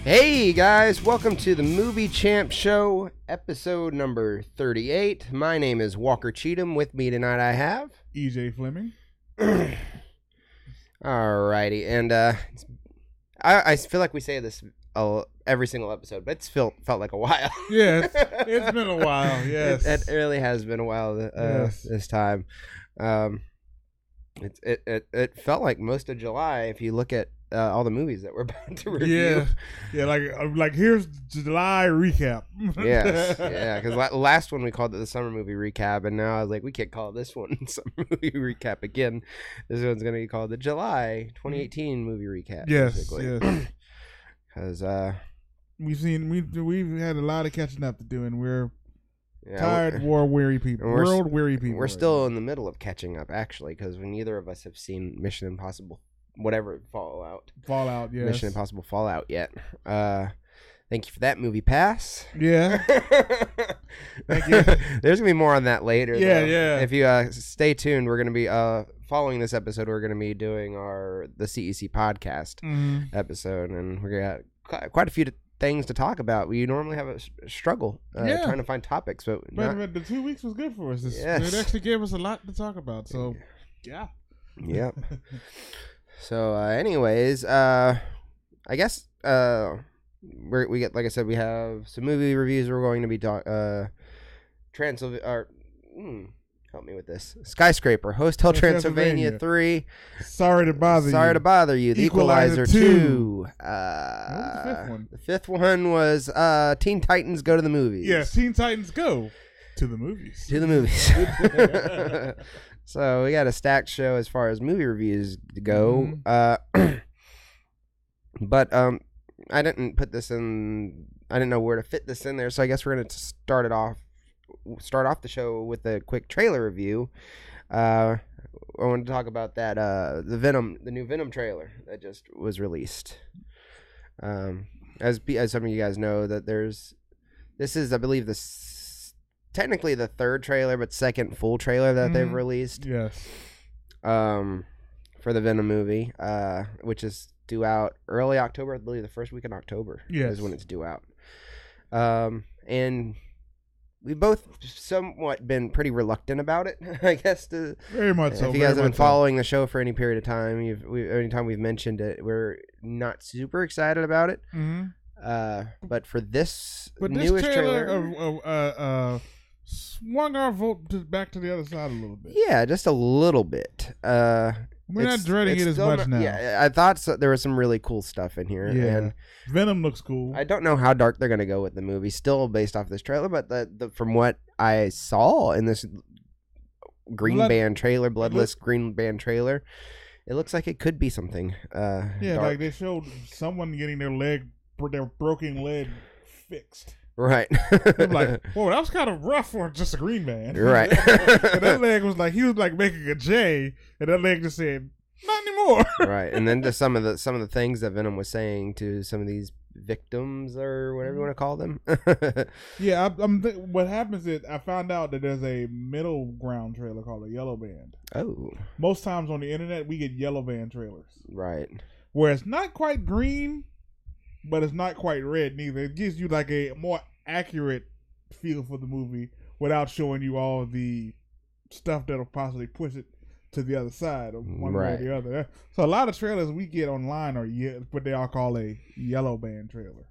Hey guys, welcome to the Movie Champ Show, episode number 38. My name is Zakary Cheatham. With me tonight I have Flemming. Alrighty, and I feel like we say this every single episode, but it's felt like a while. Yes, it's been a while. Yes, it really has been a while. This time, it felt like most of July if you look at all the movies that we're about to review. Yeah, like here's July recap. Yes, yeah, because last one we called it the summer movie recap, and now I was like, we can't call this one summer movie recap again. This one's gonna be called the July 2018 movie recap. Yes, because we've had a lot of catching up to do, and we're tired, war-weary people, world-weary people. We're still in the middle of catching up, actually, because neither of us have seen Mission Impossible. Whatever, Fallout, yes. Mission Impossible Fallout yet. Thank you for that movie pass. Yeah. Thank you. There's gonna be more on that later. Yeah, though. yeah. If you stay tuned, we're gonna be following this episode. We're gonna be doing the CEC podcast episode, and we're gonna have quite a few things to talk about. We normally have a struggle trying to find topics, but the 2 weeks was good for us. Yes. It actually gave us a lot to talk about. So, yeah. Yep. So, anyways, I guess we get, like I said, we have some movie reviews. We're going to be Transylvania. Help me with this. Skyscraper, Hotel Transylvania 3. Sorry to bother you. The Equalizer 2. What was the fifth one? The fifth one was Teen Titans Go to the Movies. Yeah, Teen Titans Go to the movies. To the movies. So we got a stacked show as far as movie reviews go. But I didn't put this in. I didn't know where to fit this in there, so I guess we're gonna start off the show with a quick trailer review. I want to talk about that the new Venom trailer that just was released. As some of you guys know, that this is, I believe, technically the third trailer, but second full trailer that they've released. Yes. For the Venom movie, which is due out early October. I believe the first week in October is when it's due out. And we've both somewhat been pretty reluctant about it, I guess. Very much so. If you guys have been following the show for any period of time, anytime we've mentioned it, we're not super excited about it. But for this newest trailer swung our vote back to the other side a little bit. Yeah, just a little bit. We're not dreading it as much now. Yeah, I thought there was some really cool stuff in here. Yeah, and Venom looks cool. I don't know how dark they're going to go with the movie, still based off this trailer, but from what I saw in this bloodless green band trailer, it looks like it could be something dark. Like they showed someone getting their broken leg fixed. Right. I'm like, whoa, that was kind of rough for just a green man. Right. And that leg was like, he was like making a J, and that leg just said, not anymore. Right. And then just some of the things that Venom was saying to some of these victims, or whatever you want to call them. Yeah, what happens is I found out that there's a middle ground trailer called a yellow band. Oh. Most times on the internet, we get yellow band trailers. Right. Where it's not quite green, but it's not quite red neither. It gives you like a more accurate feel for the movie without showing you all the stuff that'll possibly push it to the other side of one way or the other. So a lot of trailers we get online are what they all call a yellow band trailer.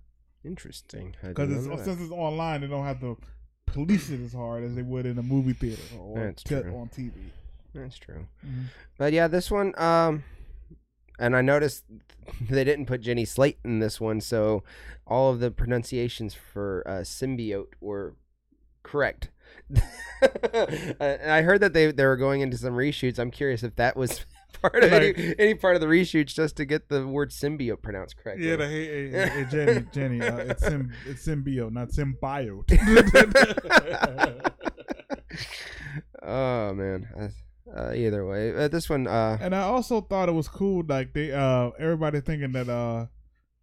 Interesting. Because since it's online, they don't have to police it as hard as they would in a movie theater or on TV. That's true. But yeah, this one, and I noticed they didn't put Jenny Slate in this one, so all of the pronunciations for symbiote were correct. I heard that they were going into some reshoots. I'm curious if that was part of any part of the reshoots, just to get the word symbiote pronounced correctly. Yeah, hey, Jenny, it's symbiote, not symbiote. Oh man. Either way, this one. And I also thought it was cool, like they everybody thinking that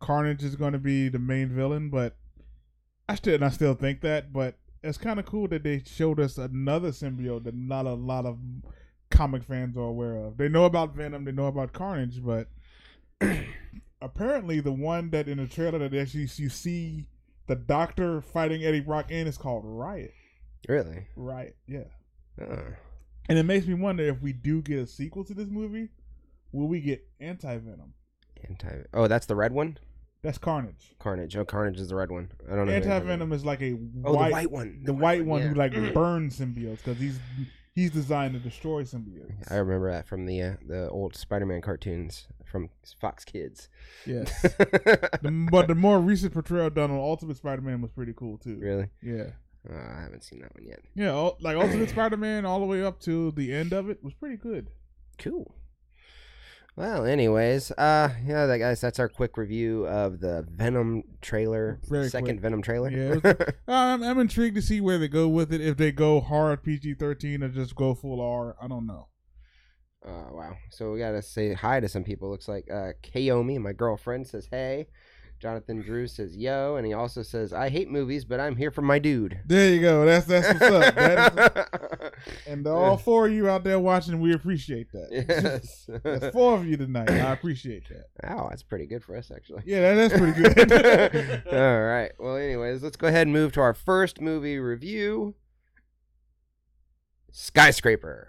Carnage is going to be the main villain, but I still think that, but it's kind of cool that they showed us another symbiote that not a lot of comic fans are aware of. They know about Venom, they know about Carnage, but apparently the one that in the trailer that actually you see the Doctor fighting Eddie Brock in is called Riot. Really? Riot, yeah. And it makes me wonder if we do get a sequel to this movie, will we get Anti-Venom? Oh, that's the red one? That's Carnage. Carnage. Oh, Carnage is the red one. I don't know. Anti-Venom is like a the white one. The white one who like burns symbiotes because he's designed to destroy symbiotes. I remember that from the old Spider-Man cartoons from Fox Kids. Yes. But the more recent portrayal done on Ultimate Spider-Man was pretty cool too. Really? Yeah. I haven't seen that one yet. Yeah, like Ultimate Spider-Man all the way up to the end of it was pretty good. Cool. Well, anyways, yeah, guys, that's our quick review of the Venom trailer, second Venom trailer. Yeah, I'm intrigued to see where they go with it. If they go hard PG-13 or just go full R, I don't know. Wow. So we gotta say hi to some people. Looks like Kayomi, my girlfriend, says hey. Jonathan Drew says yo, and he also says I hate movies, but I'm here for my dude. There you go. That's what's up. And all 4 of you out there watching, we appreciate that. Yes. There's 4 of you tonight. I appreciate that. Wow, that's pretty good for us, actually. Yeah, that's pretty good. All right. Well, anyways, let's go ahead and move to our first movie review. Skyscraper.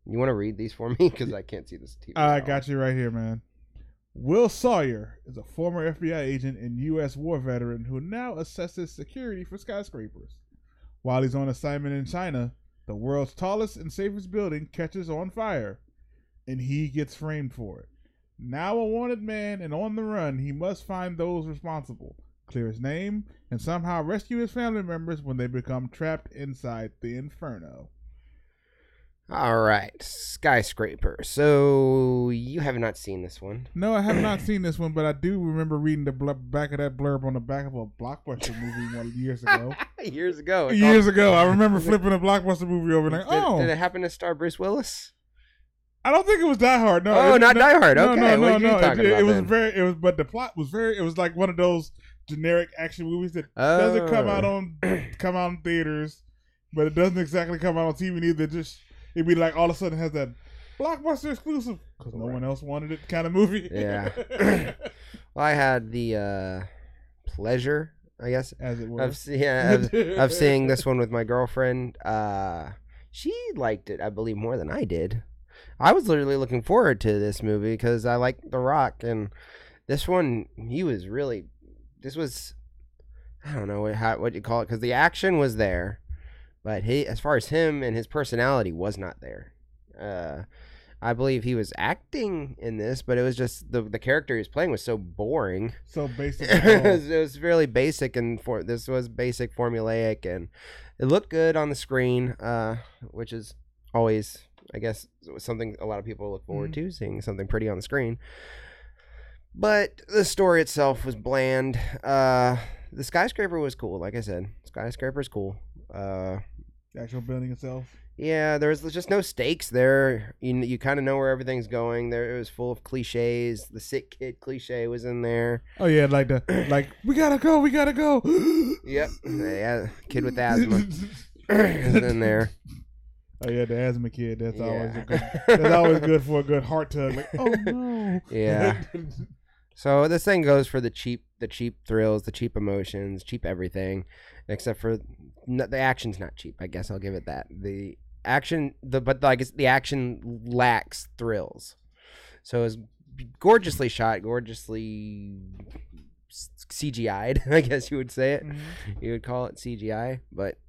You want to read these for me? Because I can't see this TV. I got you right here, man. Will Sawyer is a former FBI agent and U.S. war veteran who now assesses security for skyscrapers. While he's on assignment in China, the world's tallest and safest building catches on fire, and he gets framed for it. Now a wanted man and on the run, he must find those responsible, clear his name, and somehow rescue his family members when they become trapped inside the inferno. All right, Skyscraper. So you have not seen this one? No, I have not seen this one, but I do remember reading the back of that blurb on the back of a Blockbuster movie years ago. Years ago, I remember flipping a Blockbuster movie over and like, did it happen to star Bruce Willis? I don't think it was Die Hard. No, not Die Hard. Okay, no. It was but the plot was it was like one of those generic action movies that doesn't come out in theaters, but it doesn't exactly come out on TV either. Just it'd be like all of a sudden it has that Blockbuster exclusive because no one else wanted it kind of movie. Yeah. Well, I had the pleasure, I guess, as it were, of seeing this one with my girlfriend. She liked it, I believe, more than I did. I was literally looking forward to this movie because I like The Rock, and this one, this was, I don't know what you call it, because the action was there, but as far as him and his personality was not there. I believe he was acting in this, but it was just the character he was playing was so boring. So basic. It was really basic, and this was basic, formulaic, and it looked good on the screen, which is always, I guess, something a lot of people look forward to, seeing something pretty on the screen. But the story itself was bland. The skyscraper was cool, like I said. Skyscraper's cool. The actual building itself. Yeah, there was just no stakes there. You kind of know where everything's going. There, it was full of cliches. The sick kid cliche was in there. Oh yeah, like we gotta go. Yep, yeah, kid with asthma is in there. Oh yeah, the asthma kid. That's always good for a good heart tug. Like, oh no. Yeah. So this thing goes for the cheap thrills, the cheap emotions, cheap everything, except for the action's not cheap. I guess I'll give it that. The action, the action lacks thrills. So it's gorgeously shot, gorgeously CGI'd. I guess you would say it. Mm-hmm. You would call it CGI, but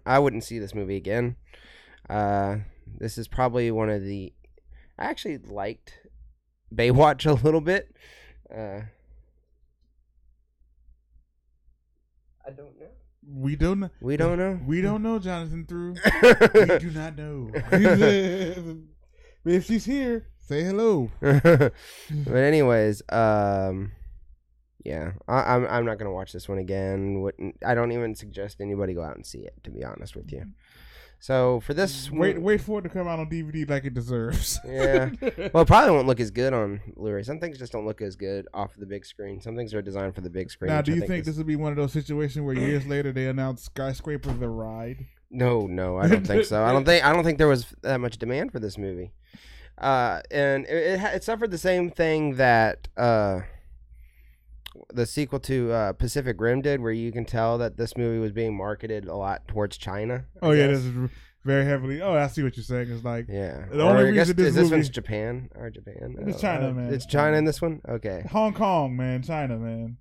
I wouldn't see this movie again. This is probably one of the. I actually liked Baywatch a little bit. I don't know. We don't know. We don't know. We don't know, Jonathan Drew. We do not know. But if she's here, say hello. But anyways, yeah, I'm not gonna watch this one again. I don't even suggest anybody go out and see it, to be honest with you. So for this, wait for it to come out on DVD like it deserves. Yeah, well, it probably won't look as good on Blu-ray. Some things just don't look as good off the big screen. Some things are designed for the big screen. Now, do you think this would be one of those situations where years later they announce Skyscraper the ride? No, I don't think so. I don't think there was that much demand for this movie. And it suffered the same thing that the sequel to Pacific Rim did, where you can tell that this movie was being marketed a lot towards China. Oh yeah, this is very heavily. Oh, I see what you're saying. It's like The only I guess, reason this is this movie one's Japan or Japan? It's China, man. It's China in this one. Okay. Hong Kong, man. China, man.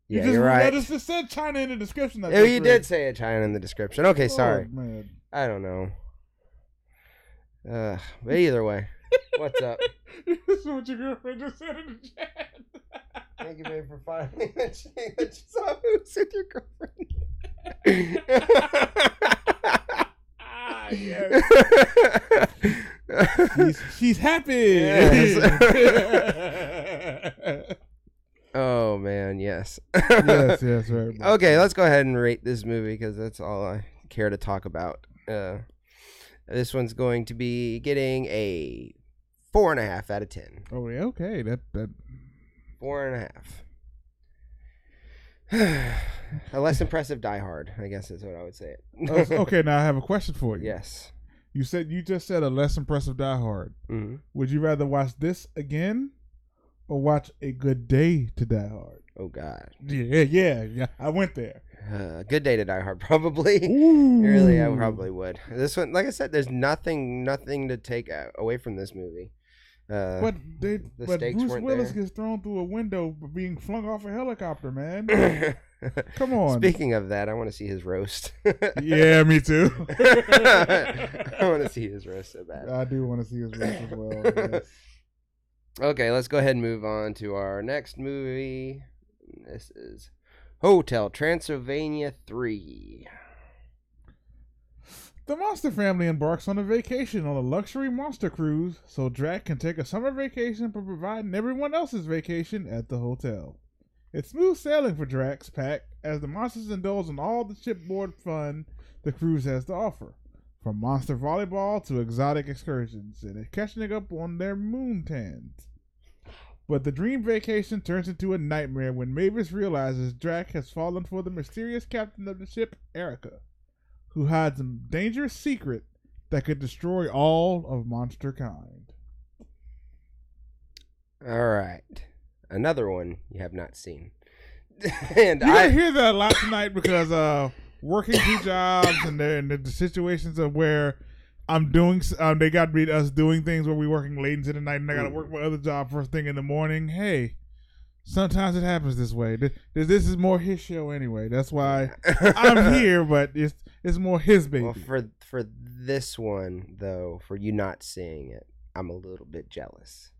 Yeah, you're right. I just said China in the description. Oh, you did say it, China in the description. Okay, sorry. Man. I don't know. But either way, what's up? This is what your girlfriend just said in the chat. Thank you, babe, for finally mentioning that you saw movies with your girlfriend. Yes. she's happy. Yes. Oh man, yes. yes, very much. Okay, let's go ahead and rate this movie because that's all I care to talk about. This one's going to be getting a 4.5 out of 10. Oh yeah, okay, that 4.5. A less impressive Die Hard, I guess is what I would say. Okay, now I have a question for you. Yes. You just said a less impressive Die Hard. Mm-hmm. Would you rather watch this again or watch A Good Day to Die Hard? Oh God. Yeah. I went there. Good Day to Die Hard, probably. Ooh. Really, I probably would. This one, like I said, there's nothing to take away from this movie. But Bruce Willis there. gets thrown through a window being flung off a helicopter, man. Come on. Speaking of that, I want to see his roast. Yeah, me too. I want to see his roast so bad. I do want to see his roast as well. Yes. Okay, let's go ahead and move on to our next movie. This is Hotel Transylvania 3. The monster family embarks on a vacation on a luxury monster cruise so Drac can take a summer vacation by providing everyone else's vacation at the hotel. It's smooth sailing for Drac's pack as the monsters indulge in all the shipboard fun the cruise has to offer, from monster volleyball to exotic excursions and catching up on their moon tans. But the dream vacation turns into a nightmare when Mavis realizes Drac has fallen for the mysterious captain of the ship, Erica, who hides a dangerous secret that could destroy all of monster kind. All right. Another one you have not seen. And I hear that a lot tonight because working 2 jobs and the situations of where I'm doing, they got us doing things where we're working late into the night and I got to work my other job first thing in the morning. Hey, sometimes it happens this way. This is more his show anyway. That's why I'm here, but it's more his baby. Well, for this one though, for you not seeing it, I'm a little bit jealous.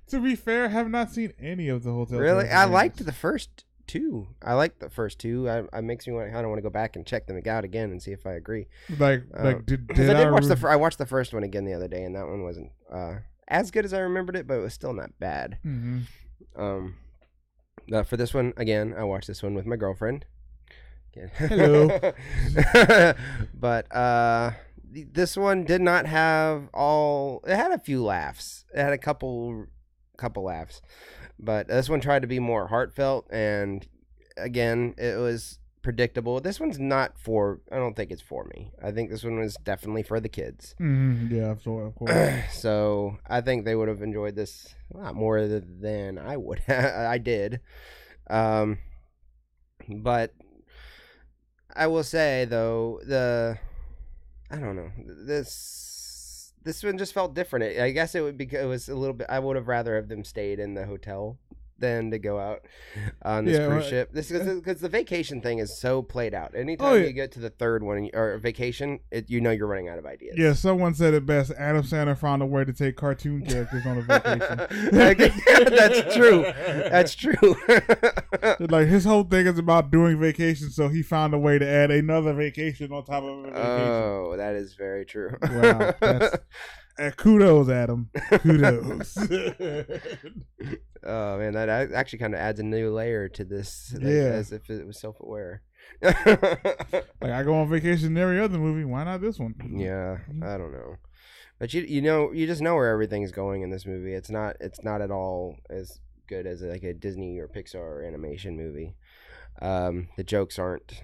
To be fair, I have not seen any of the Hotel. Really, I liked the first 2. I makes me want. I don't want to go back and check them out again and see if I agree. Did I watched the first one again the other day, and that one wasn't as good as I remembered it, but it was still not bad. Mm-hmm. For this one again, I watched this one with my girlfriend. Hello. But this one did not have all. It had a few laughs. It had a couple laughs, but this one tried to be more heartfelt, and again, it was predictable. This one's not for. I don't think it's for me. I think this one was definitely for the kids. Mm-hmm. Yeah, of course. So I think they would have enjoyed this a lot more than I would. I did, but I will say though I don't know. This one just felt different. I guess it was a little bit. I would have rather have them stayed in the hotel than to go out on this cruise ship. This because the vacation thing is so played out. Anytime you get to the third one or vacation, you're running out of ideas. Yeah, someone said it best. Adam Sandler found a way to take cartoon characters on a vacation. That's true. That's true. Like his whole thing is about doing vacations, so he found a way to add another vacation on top of a vacation. Oh, that is very true. Wow, kudos, Adam. Kudos. Oh man, that actually kind of adds a new layer to this. As if it was self-aware. Like I go on vacation in every other movie. Why not this one? Yeah, I don't know, but you just know where everything's going in this movie. It's not at all as good as like a Disney or Pixar or animation movie. The jokes aren't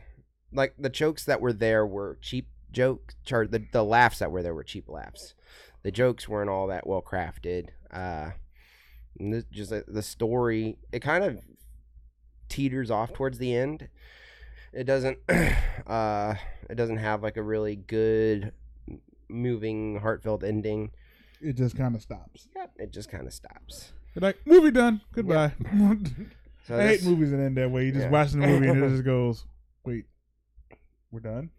like the jokes that were there were cheap jokes. The laughs that were there were cheap laughs. The jokes weren't all that well crafted. And the story, it kind of teeters off towards the end. It doesn't have like a really good, moving, heartfelt ending. It just kind of stops. Yep, it just kind of stops. You're like, movie done. Goodbye. Yep. So I hate movies that end that way. You just watching the movie and it just goes, wait, we're done?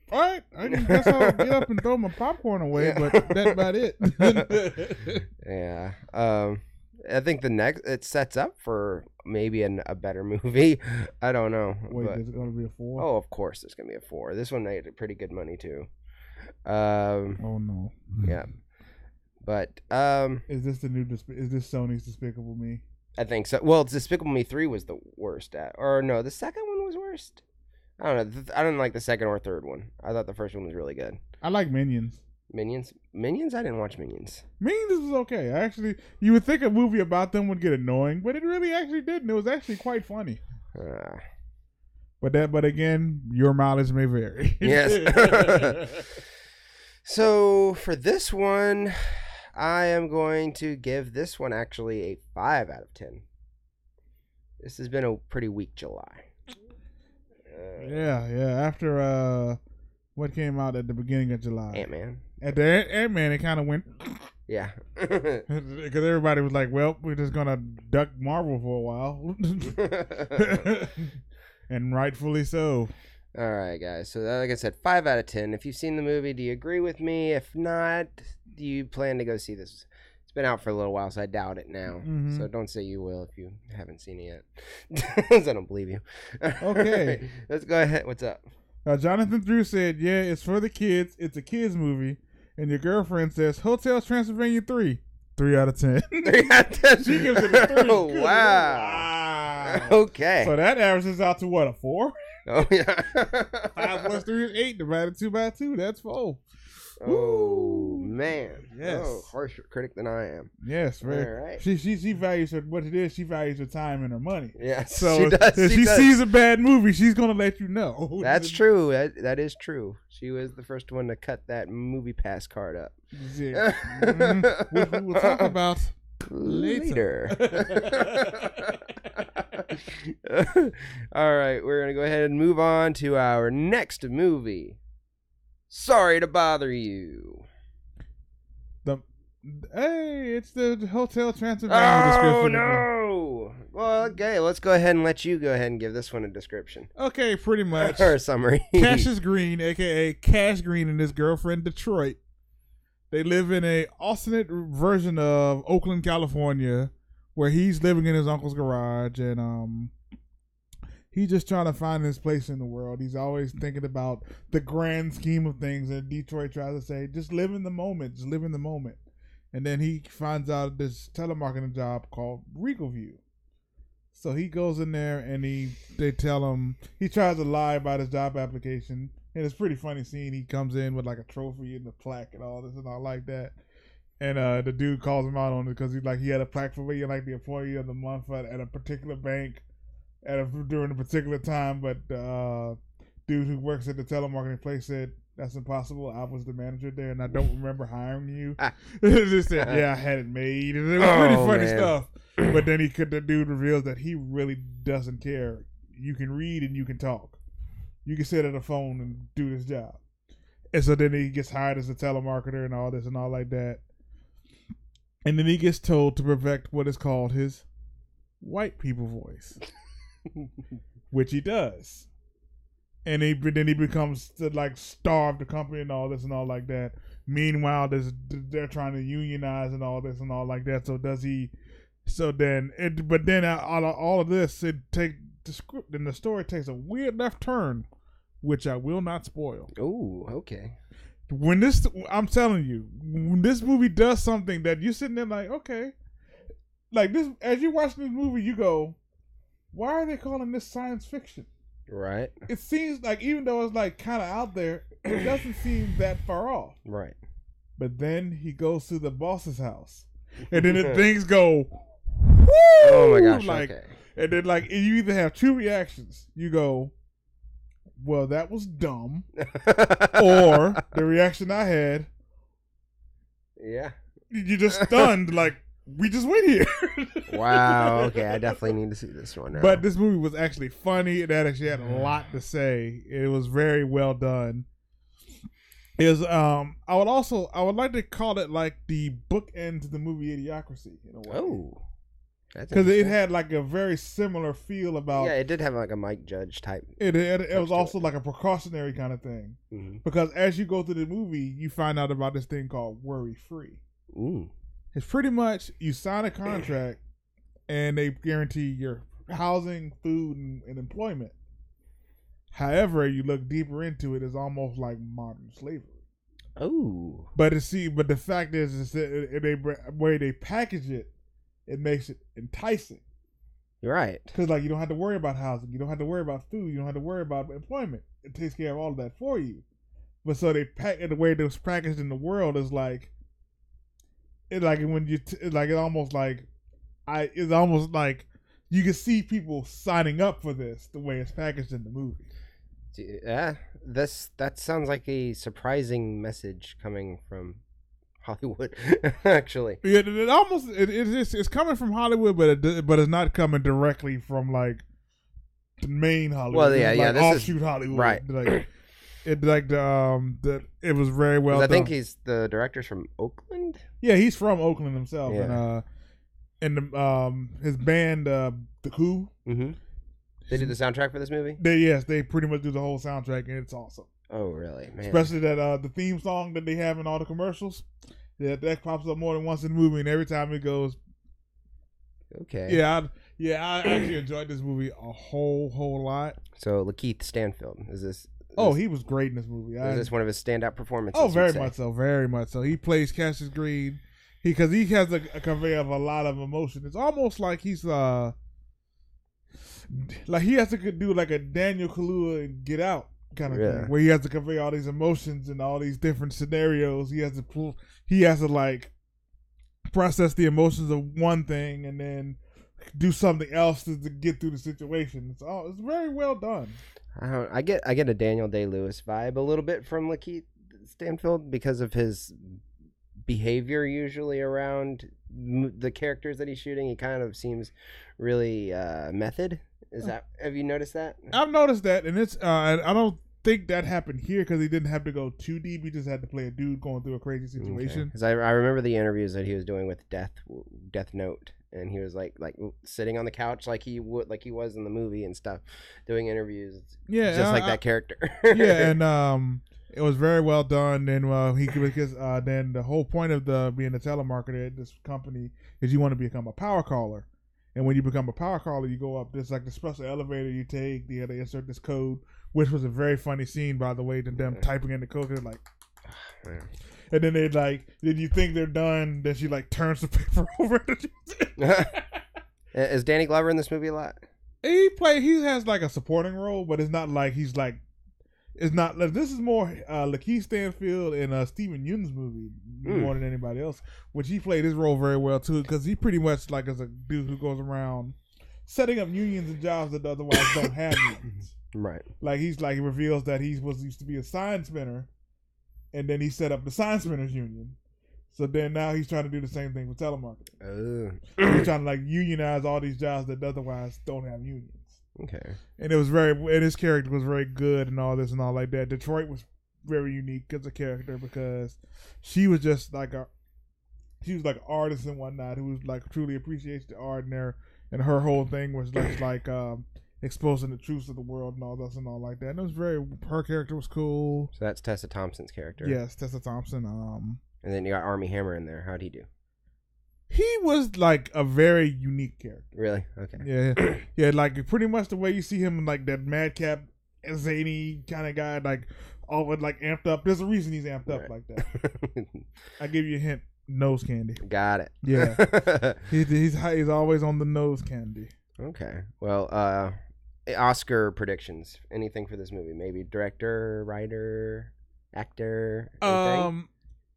All right, I guess I'll get up and throw my popcorn away, but that's about it. Yeah. I think it sets up for maybe a better movie. I don't know. Wait, is it going to be a 4? Oh, of course there's going to be a 4. This one made pretty good money too. Oh no. Yeah. But is this is this Sony's Despicable Me? I think so. Well, Despicable Me 3 was the worst or no, the second one was worst. I don't know. I didn't like the second or third one. I thought the first one was really good. I like Minions. Minions? I didn't watch Minions. Minions was okay. You would think a movie about them would get annoying, but it really actually didn't. It was actually quite funny. But again, your mileage may vary. Yes. So for this one, I am going to give this one actually a 5 out of 10. This has been a pretty weak July. Yeah. After what came out at the beginning of July? Ant-Man. At the Ant-Man, it kind of went. Yeah. Because everybody was like, well, we're just going to duck Marvel for a while. And rightfully so. All right, guys. So like I said, 5 out of 10. If you've seen the movie, do you agree with me? If not, do you plan to go see this? It's been out for a little while, so I doubt it now. Mm-hmm. So don't say you will if you haven't seen it yet. Because I don't believe you. Okay. Let's go ahead. What's up? Jonathan Drew said, yeah, it's for the kids. It's a kids movie. And your girlfriend says, Hotel Transylvania 3. 3 out of 10. 3 out of 10. She gives it a 3. Oh, wow. Okay. So that averages out to what, a 4? Oh, yeah. 5 plus 3 is 8. Divided 2 by 2, that's 4. Oh, Woo. Man. Yes. Oh, harsher critic than I am. Yes, very. All right. She values what it is. She values her time and her money. Yes, so she does. if she sees a bad movie, she's gonna let you know. That's true. That is true. She was the first one to cut that movie pass card up. Yeah. Which we will talk about later. All right, we're gonna go ahead and move on to our next movie. Sorry to bother you. Hey, it's the Hotel Transylvania description. Oh, no. Well, okay, let's go ahead and let you go ahead and give this one a description. Okay, pretty much. Or a summary. Cassius Green, a.k.a. Cash Green, and his girlfriend, Detroit. They live in a alternate version of Oakland, California, where he's living in his uncle's garage, and he's just trying to find his place in the world. He's always thinking about the grand scheme of things, and Detroit tries to say, just live in the moment, just live in the moment. And then he finds out this telemarketing job called Regal View. So he goes in there and they tell him, he tries to lie about his job application. And it's a pretty funny scene. He comes in with like a trophy and a plaque and all this and all like that. And the dude calls him out on it because he had a plaque for being like the employee of the month at a particular bank during a particular time. But dude who works at the telemarketing place said, that's impossible. I was the manager there, and I don't remember hiring you. Just said, yeah, I had it made. It was pretty funny stuff. But then the dude reveals that he really doesn't care. You can read and you can talk. You can sit at a phone and do this job. And so then he gets hired as a telemarketer and all this and all like that. And then he gets told to perfect what is called his white people voice, which he does. And then he becomes to like starve the company and all this and all like that. Meanwhile, they're trying to unionize and all this and all like that. So does he? So then, but then all of this, the script and the story takes a weird left turn, which I will not spoil. Oh, okay. I'm telling you, when this movie does something that you're sitting there like, okay, like this, as you're watching this movie, you go, why are they calling this science fiction? Right. It seems like, even though it's like kind of out there, it doesn't seem that far off. Right. But then he goes to the boss's house, and then things go, woo! Oh my gosh! Like, okay. And then like you either have two reactions. You go, well, that was dumb, or the reaction I had, yeah, you're just stunned. Like, we just went here. Wow. Okay, I definitely need to see this one now. But this movie was actually funny. It actually had a lot to say. It was very well done. I would like to call it like the bookend to the movie Idiocracy in a way. Oh. Because it had like a very similar feel about. Yeah, it did have like a Mike Judge type. It was also like a precautionary kind of thing. Mm-hmm. Because as you go through the movie, you find out about this thing called worry free. Ooh. It's pretty much you sign a contract and they guarantee your housing, food, and employment. However, you look deeper into it, it's almost like modern slavery. Oh. But the fact is that the way they package it, it makes it enticing. You're right. Because like you don't have to worry about housing, you don't have to worry about food, you don't have to worry about employment. It takes care of all of that for you. But so they pack the way it was packaged in the world is like it like when you it's almost like you can see people signing up for this the way it's packaged in the movie. Yeah, that sounds like a surprising message coming from Hollywood. Actually, yeah, it's coming from Hollywood, but it's not coming directly from like the main Hollywood. Well, yeah, like yeah, this offshoot Hollywood, right? Like it was very well done. I think he's the director's from Oakland. Yeah, he's from Oakland himself, yeah. and his band, The Coup. Mm-hmm. They did the soundtrack for this movie? They pretty much do the whole soundtrack, and it's awesome. Oh, really? Man. Especially that the theme song that they have in all the commercials. That pops up more than once in the movie, and every time it goes. Okay. Yeah, I actually enjoyed this movie a whole lot. So Lakeith Stanfield, is this? Oh, he was great in this movie. Is this one of his standout performances? Oh, very much so, very much so. He plays Cassius Green. Because he has a conveyor of a lot of emotion. It's almost like he's like he has to do like a Daniel Kaluuya and Get Out kind of thing, where he has to convey all these emotions and all these different scenarios. He has to like process the emotions of one thing and then do something else to get through the situation. It's very well done. I get a Daniel Day-Lewis vibe a little bit from Lakeith Stanfield because of his behavior usually around the characters that he's shooting. He kind of seems really method. Have you noticed that? I've noticed that, and it's I don't think that happened here because he didn't have to go too deep. He just had to play a dude going through a crazy situation. Because I remember the interviews that he was doing with Death Note, and he was like sitting on the couch like he was in the movie and stuff, doing interviews. Yeah, just like that character. Yeah, and it was very well done. And then the whole point of being a telemarketer at this company is you want to become a power caller. And when you become a power caller, you go up. There's like the special elevator you take. They insert this code, which was a very funny scene, by the way. To them typing in the code, they're like, and then then you think they're done. Then she like turns the paper over. Is Danny Glover in this movie a lot? He has like a supporting role, but it's not like he's like. It's not. This is more Lakeith Stanfield in Stephen Yeun's movie more than anybody else, which he played his role very well too, because he pretty much like is a dude who goes around setting up unions and jobs that otherwise don't have unions. Right. Like he reveals that he used to be a sign spinner, and then he set up the sign spinners union. So then now he's trying to do the same thing with telemarketing. He's trying to like unionize all these jobs that otherwise don't have unions. Okay. And and his character was very good and all this and all like that. Detroit was very unique as a character because she was just like an artist and whatnot who was like truly appreciates the art and her whole thing was like exposing the truths of the world and all this and all like that. And it was her character was cool. So that's Tessa Thompson's character. Yes, Tessa Thompson. And then you got Armie Hammer in there. How'd he do? He was like a very unique character. Really? Okay. Yeah. Yeah, like pretty much the way you see him, like that madcap, zany kind of guy, like all like amped up. There's a reason he's amped up like that. I give you a hint. Nose candy. Got it. Yeah. he's always on the nose candy. Okay. Well, Oscar predictions. Anything for this movie? Maybe director, writer, actor, anything?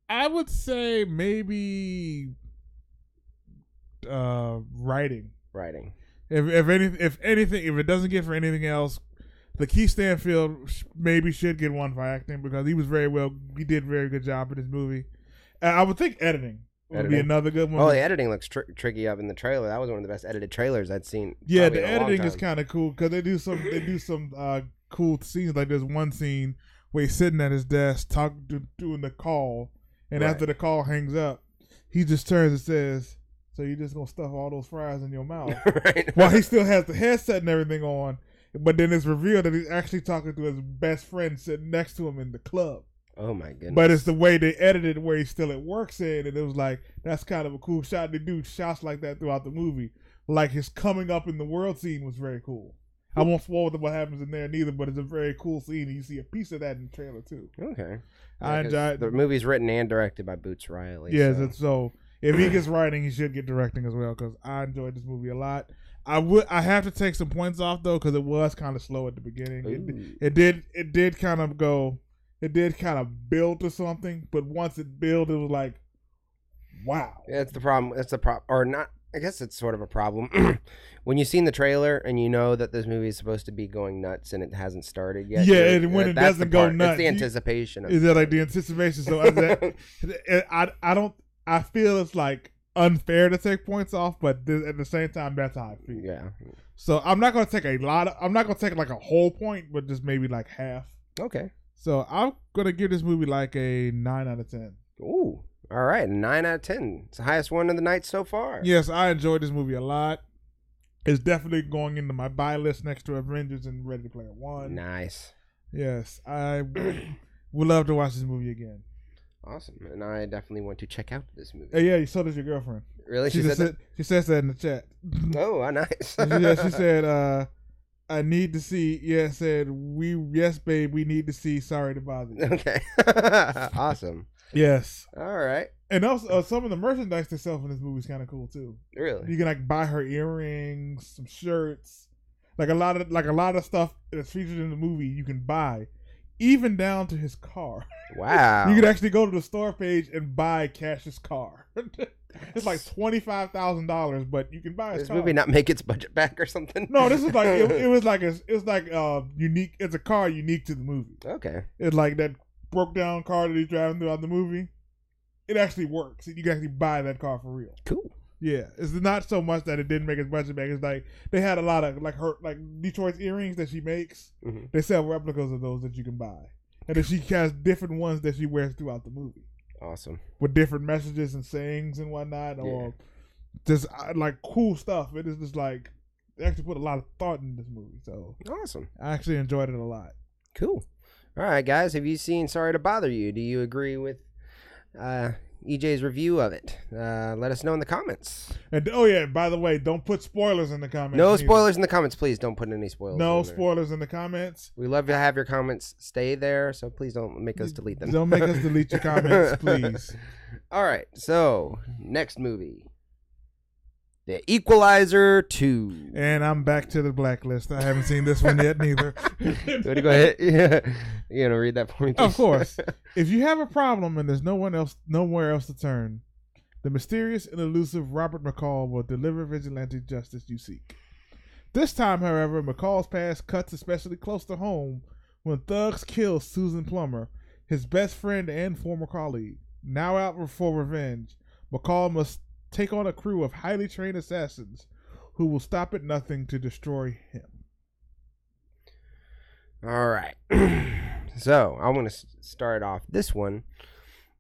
I would say maybe writing. If anything, if it doesn't get for anything else, Lakeith Stanfield maybe should get one for acting because he did very good job in this movie. I would think editing. would be another good one. Oh, the editing looks tricky up in the trailer. That was one of the best edited trailers I'd seen. Yeah, the editing is kind of cool because they do some cool scenes. Like there's one scene where he's sitting at his desk doing the call, and after the call hangs up, he just turns and says, "So you just gonna stuff all those fries in your mouth?" Right. While he still has the headset and everything on, but then it's revealed that he's actually talking to his best friend sitting next to him in the club. Oh my goodness! But it's the way they edited it where he's still at work saying it. It was like, that's kind of a cool shot. They do shots like that throughout the movie. Like his coming up in the world scene was very cool. I won't spoil what happens in there neither, but it's a very cool scene. And you see a piece of that in the trailer too. Okay. I enjoyed the movie's written and directed by Boots Riley. Yeah, so if he gets writing, he should get directing as well because I enjoyed this movie a lot. I have to take some points off though because it was kind of slow at the beginning. It did kind of go. It did kind of build to something, but once it built, it was like, wow. Yeah, it's the problem. It's the problem, or not. I guess it's sort of a problem. When you've seen the trailer and you know that this movie is supposed to be going nuts and it hasn't started yet. Yeah, and when it doesn't go nuts, it's the anticipation. Is that like the anticipation? So I feel it's like unfair to take points off, but at the same time, that's how I feel. Yeah. So I'm not gonna take I'm not gonna take like a whole point, but just maybe like half. Okay. So I'm gonna give this movie like a 9 out of 10. Ooh, all right, 9 out of 10. It's the highest one of the night so far. Yes, I enjoyed this movie a lot. It's definitely going into my buy list next to Avengers and Ready Player One. Nice. Yes, I would love to watch this movie again. Awesome, and I definitely want to check out this movie. Yeah, so does your girlfriend. Really? She said that? She says that in the chat. Oh, nice. Yeah, she said, I need to see. Yeah, said yes, babe. We need to see. Sorry to bother you. Okay, awesome. Yes. All right. And also, some of the merchandise they sell in this movie is kind of cool too. Really? You can like buy her earrings, some shirts, like a lot of stuff that's featured in the movie. You can buy, even down to his car. Wow. You can actually go to the store page and buy Cash's car. It's like $25,000, but you can buy his car. This movie not make its budget back or something? No, this is like it was like unique. It's a car unique to the movie. Okay. It's like that broke down car that he's driving throughout the movie. It actually works. You can actually buy that car for real. Cool. Yeah, it's not so much that it didn't make its budget back. It's like they had a lot of like Detroit's earrings that she makes. Mm-hmm. They sell replicas of those that you can buy, and then she has different ones that she wears throughout the movie. Awesome. With different messages and sayings and whatnot, or just like cool stuff. It is just like they actually put a lot of thought in this movie. So awesome. I actually enjoyed it a lot. Cool. All right, guys. Have you seen Sorry to Bother You? Do you agree with EJ's review of it? Let us know in the comments. And by the way, don't put spoilers in the comments. No spoilers in the comments, please. Don't put any spoilers. No spoilers in the comments. We love to have your comments stay there, so please don't make us delete them. Don't make us delete your comments, please. All right, so next movie, The Equalizer 2. And I'm back to the blacklist. I haven't seen this one yet, neither. Ready to go ahead? Yeah. You gonna read that for me, please? Of course. If you have a problem and there's nowhere else to turn, the mysterious and elusive Robert McCall will deliver vigilante justice you seek. This time, however, McCall's past cuts especially close to home when thugs kill Susan Plummer, his best friend and former colleague. Now out for revenge, McCall must take on a crew of highly trained assassins who will stop at nothing to destroy him. All right. So I want to start off this one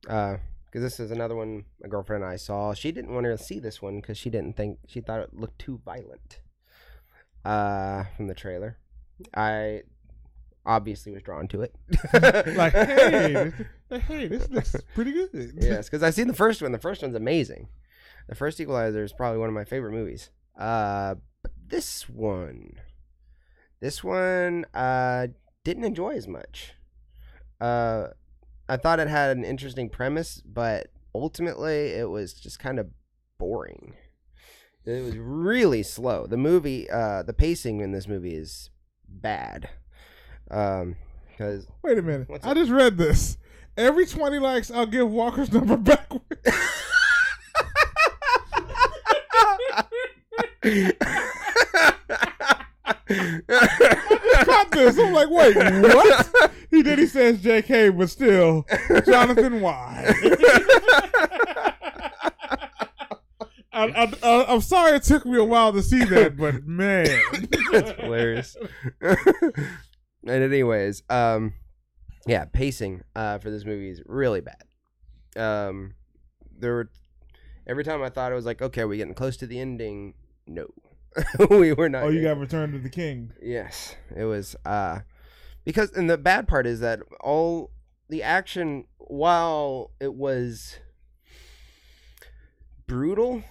because this is another one my girlfriend and I saw. She didn't want to see this one because she thought it looked too violent from the trailer. I obviously was drawn to it. Like, hey, this looks pretty good. Yes, because I've seen the first one. The first one's amazing. The first Equalizer is probably one of my favorite movies. But this one, didn't enjoy as much. I thought it had an interesting premise, but ultimately it was just kind of boring. It was really slow. The movie, the pacing in this movie is bad. Because wait a minute, I just read this. Every 20 likes, I'll give Walker's number backwards. I caught this. I'm like, wait, what? He says JK, but still, Jonathan, why? I'm sorry it took me a while to see that, but man, that's hilarious. And anyways, yeah, pacing for this movie is really bad. There were every time I thought it was like, okay, we're getting close to the ending. No, we were not. Oh, you got Return of the King. Yes, it was. Because, and the bad part is that all the action, while it was brutal,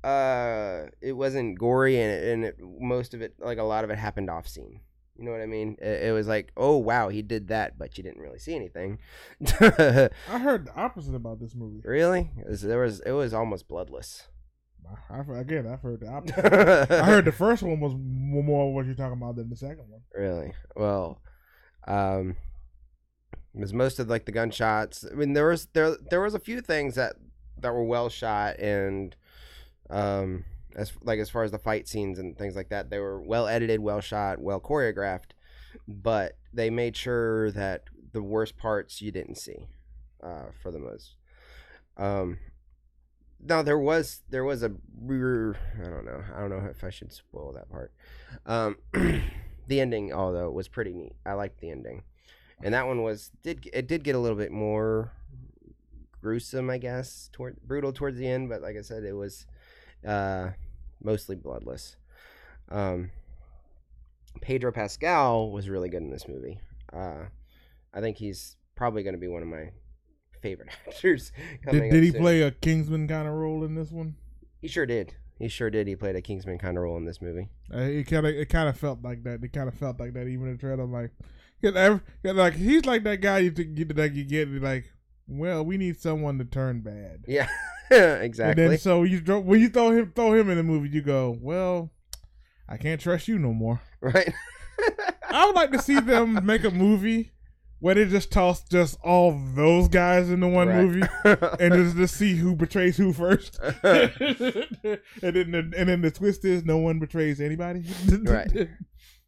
it wasn't gory, and most of it, like a lot of it, happened off scene. You know what I mean? It was like, oh wow, he did that, but you didn't really see anything. I heard the opposite about this movie. Really? It was almost bloodless. I've heard the opposite. I heard the first one was more what you're talking about than the second one. Really? Well, it was most of like the gunshots. I mean, there was a few things that were well shot, and as far as the fight scenes and things like that, they were well edited, well shot, well choreographed, but they made sure that the worst parts you didn't see, for the most. No, there was a I don't know if I should spoil that part. The ending, although, was pretty neat. I liked the ending, and that one did get a little bit more gruesome, I guess, brutal towards the end. But like I said, it was mostly bloodless. Pedro Pascal was really good in this movie. I think he's probably going to be one of my favorite actors. Did he play a Kingsman kind of role in this one? He sure did. He played a Kingsman kind of role in this movie. It kind of felt like that. It kind of felt like that even in the trailer. Like he's like that guy you get like, well, we need someone to turn bad. Yeah, exactly. And then so when you throw him in the movie, you go, well, I can't trust you no more. Right. I would like to see them make a movie where they just toss just all those guys into one movie and just see who betrays who first. and then the twist is no one betrays anybody. Right.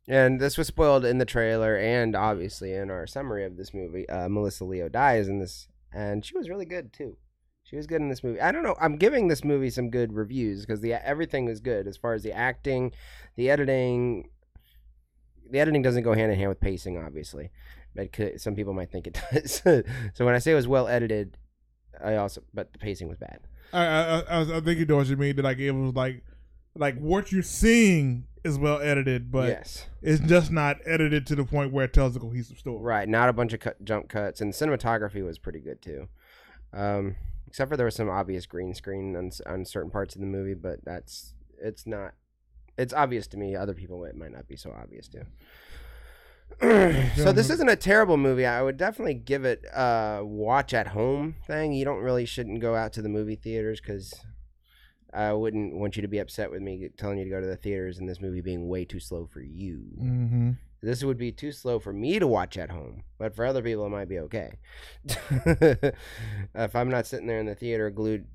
And this was spoiled in the trailer and obviously in our summary of this movie. Melissa Leo dies in this, and she was really good too. She was good in this movie. I don't know. I'm giving this movie some good reviews because everything was good as far as the acting, the editing. The editing doesn't go hand in hand with pacing, obviously. But some people might think it does. So when I say it was well edited, but the pacing was bad. I think you know what you mean. That like it was like what you're seeing is well edited, but yes, it's just not edited to the point where it tells a cohesive story. Right, not a bunch of jump cuts, and cinematography was pretty good too. Except for there was some obvious green screen on certain parts of the movie, but it's obvious to me. Other people it might not be so obvious to. So this isn't a terrible movie. I would definitely give it a watch at home thing. You shouldn't go out to the movie theaters because I wouldn't want you to be upset with me telling you to go to the theaters and this movie being way too slow for you. Mm-hmm. This would be too slow for me to watch at home, but for other people it might be okay. If I'm not sitting there in the theater glued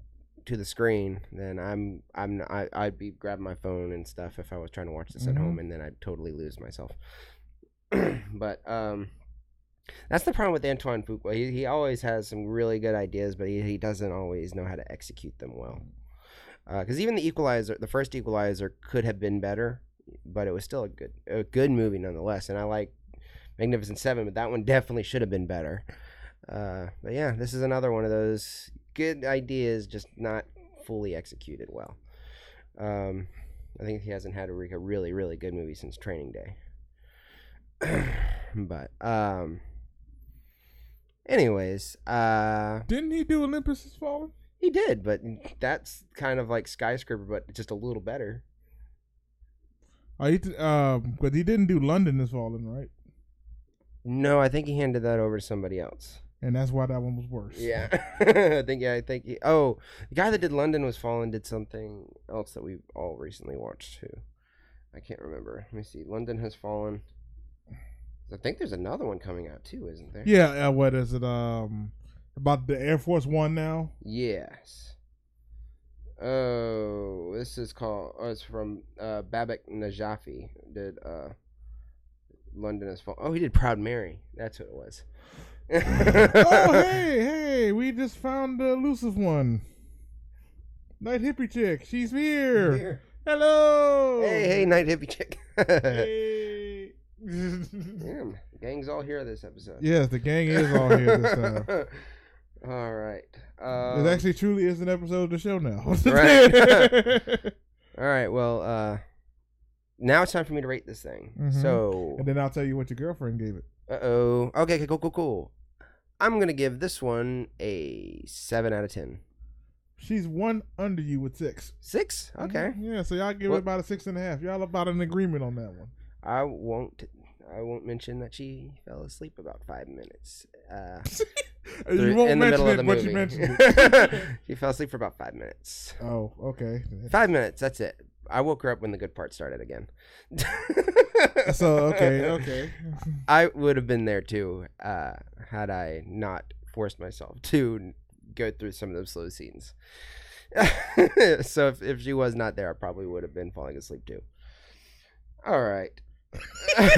to the screen, then I'd be grabbing my phone and stuff if I was trying to watch this at home, and then I'd totally lose myself. But that's the problem with Antoine Fuqua. He always has some really good ideas, but he doesn't always know how to execute them well. Because even the first Equalizer could have been better, but it was still a good movie nonetheless. And I like Magnificent Seven, but that one definitely should have been better. But yeah, this is another one of those good ideas, just not fully executed well. I think he hasn't had a really, really good movie since Training Day. But anyways, didn't he do Olympus Has Fallen? He did, but that's kind of like Skyscraper, but just a little better. But he didn't do London Has Fallen, right? No, I think he handed that over to somebody else, and that's why that one was worse. Yeah, I think the guy that did London Was Fallen did something else that we all recently watched too. I can't remember. Let me see. London Has Fallen. I think there's another one coming out too, isn't there? Yeah. What is it? About the Air Force One now? Yes. Oh, this is called. Oh, it's from Babak Najafi. Did London Has Fallen? Oh, he did Proud Mary. That's what it was. Oh, hey, we just found the elusive one. Night hippie chick. She's here. Hello. Hey, night hippie chick. Hey. Damn, the gang's all here this episode. Yes, the gang is all here this time. All right. It actually truly is an episode of the show now. Right. All right. Well, now it's time for me to rate this thing. Mm-hmm. So, and then I'll tell you what your girlfriend gave it. Okay. Cool. I'm gonna give this one a 7 out of 10. She's one under you with 6. 6? Okay. Mm-hmm. Yeah, so y'all give it about a 6.5. Y'all about an agreement on that one. I won't mention that she fell asleep about 5 minutes. You won't mention it, but you mentioned it. She fell asleep for about 5 minutes. Oh, okay. 5 minutes, that's it. I woke her up when the good part started again. So, okay. I would have been there too, had I not forced myself to go through some of those slow scenes. So if she was not there, I probably would have been falling asleep too. All right.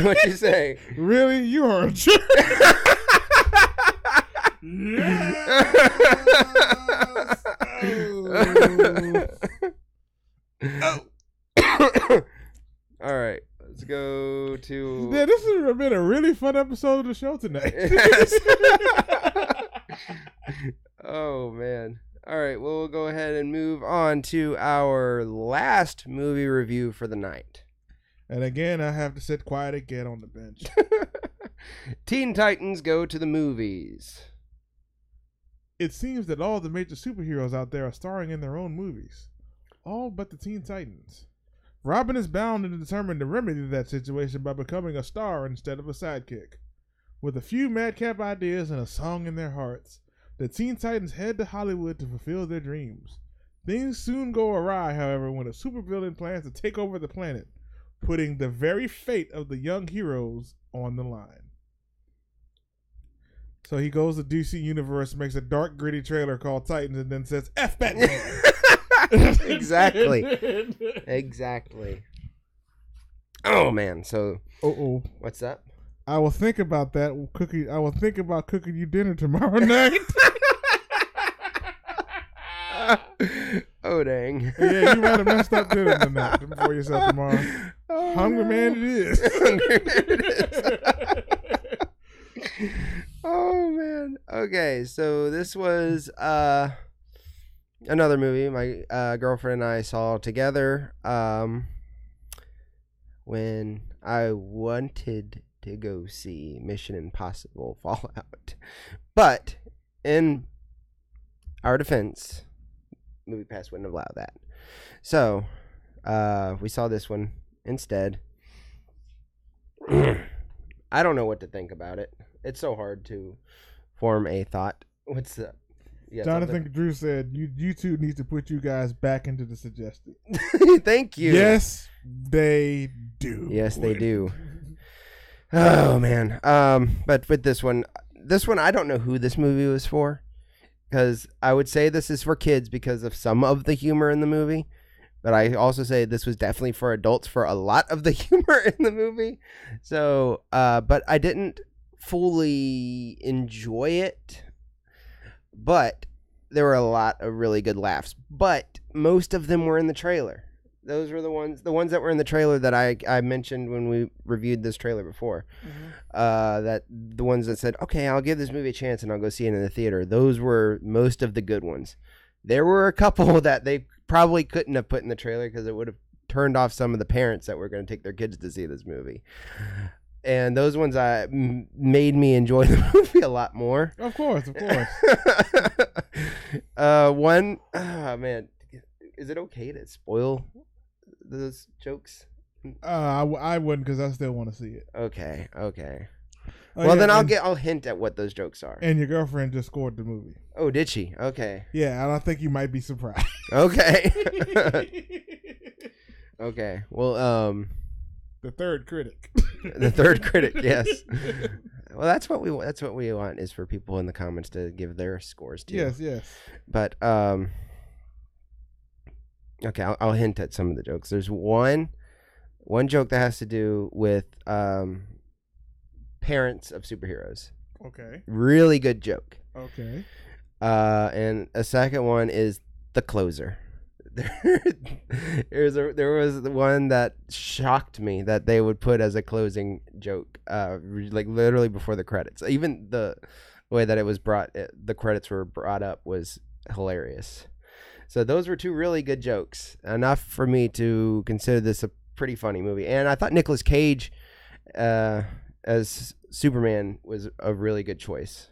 What you say? Really? You are a jerk. Oh. All right, let's go to. Yeah, this has been a really fun episode of the show tonight. Yes. Oh man. All right, well, we'll go ahead and move on to our last movie review for the night. And again, I have to sit quiet again on the bench. Teen Titans Go to the Movies. It seems that all the major superheroes out there are starring in their own movies. All but the Teen Titans. Robin is bound and determined to remedy that situation by becoming a star instead of a sidekick. With a few madcap ideas and a song in their hearts, the Teen Titans head to Hollywood to fulfill their dreams. Things soon go awry, however, when a supervillain plans to take over the planet, putting the very fate of the young heroes on the line. So he goes to DC Universe, makes a dark, gritty trailer called Titans, and then says, F Batman! Exactly. Oh, man. So, what's up? I will think about that cookie. I will think about cooking you dinner tomorrow night. Oh, dang. Yeah, you might have messed up dinner tonight before yourself tomorrow. Oh, Hungry man it is. Hungry man it is. Oh, man. Okay, so this was another movie my girlfriend and I saw together when I wanted to go see Mission Impossible Fallout. But in our defense, Movie Pass wouldn't allow that. So we saw this one instead. I don't know what to think about it. It's so hard to form a thought. What's up? Jonathan Drew said, YouTube needs to put you guys back into the suggested. Thank you. Yes, they do. Yes, they do. Oh, man. But with this one, I don't know who this movie was for. Because I would say this is for kids because of some of the humor in the movie. But I also say this was definitely for adults for a lot of the humor in the movie. So, but I didn't fully enjoy it. But there were a lot of really good laughs. But most of them were in the trailer. Those were the ones that were in the trailer that I mentioned when we reviewed this trailer before. Mm-hmm. That the ones that said, okay, I'll give this movie a chance and I'll go see it in the theater. Those were most of the good ones. There were a couple that they probably couldn't have put in the trailer because it would have turned off some of the parents that were going to take their kids to see this movie. And those ones made me enjoy the movie a lot more. Of course. One, oh man, is it okay to spoil those jokes? I wouldn't because I still want to see it. Okay. Well, yeah, then I'll hint at what those jokes are. And your girlfriend just scored the movie. Oh, did she? Okay. Yeah, and I think you might be surprised. Okay. Okay. Well, the third critic. The third critic, yes. Well, that's what we want is for people in the comments to give their scores too. Yes. But okay, I'll hint at some of the jokes. There's one joke that has to do with parents of superheroes. Okay. Really good joke. Okay. And a second one is the closer. there was the one that shocked me that they would put as a closing joke, like literally before the credits. Even the way that it was the credits were brought up was hilarious. So those were two really good jokes, enough for me to consider this a pretty funny movie. And I thought Nicolas Cage as Superman was a really good choice.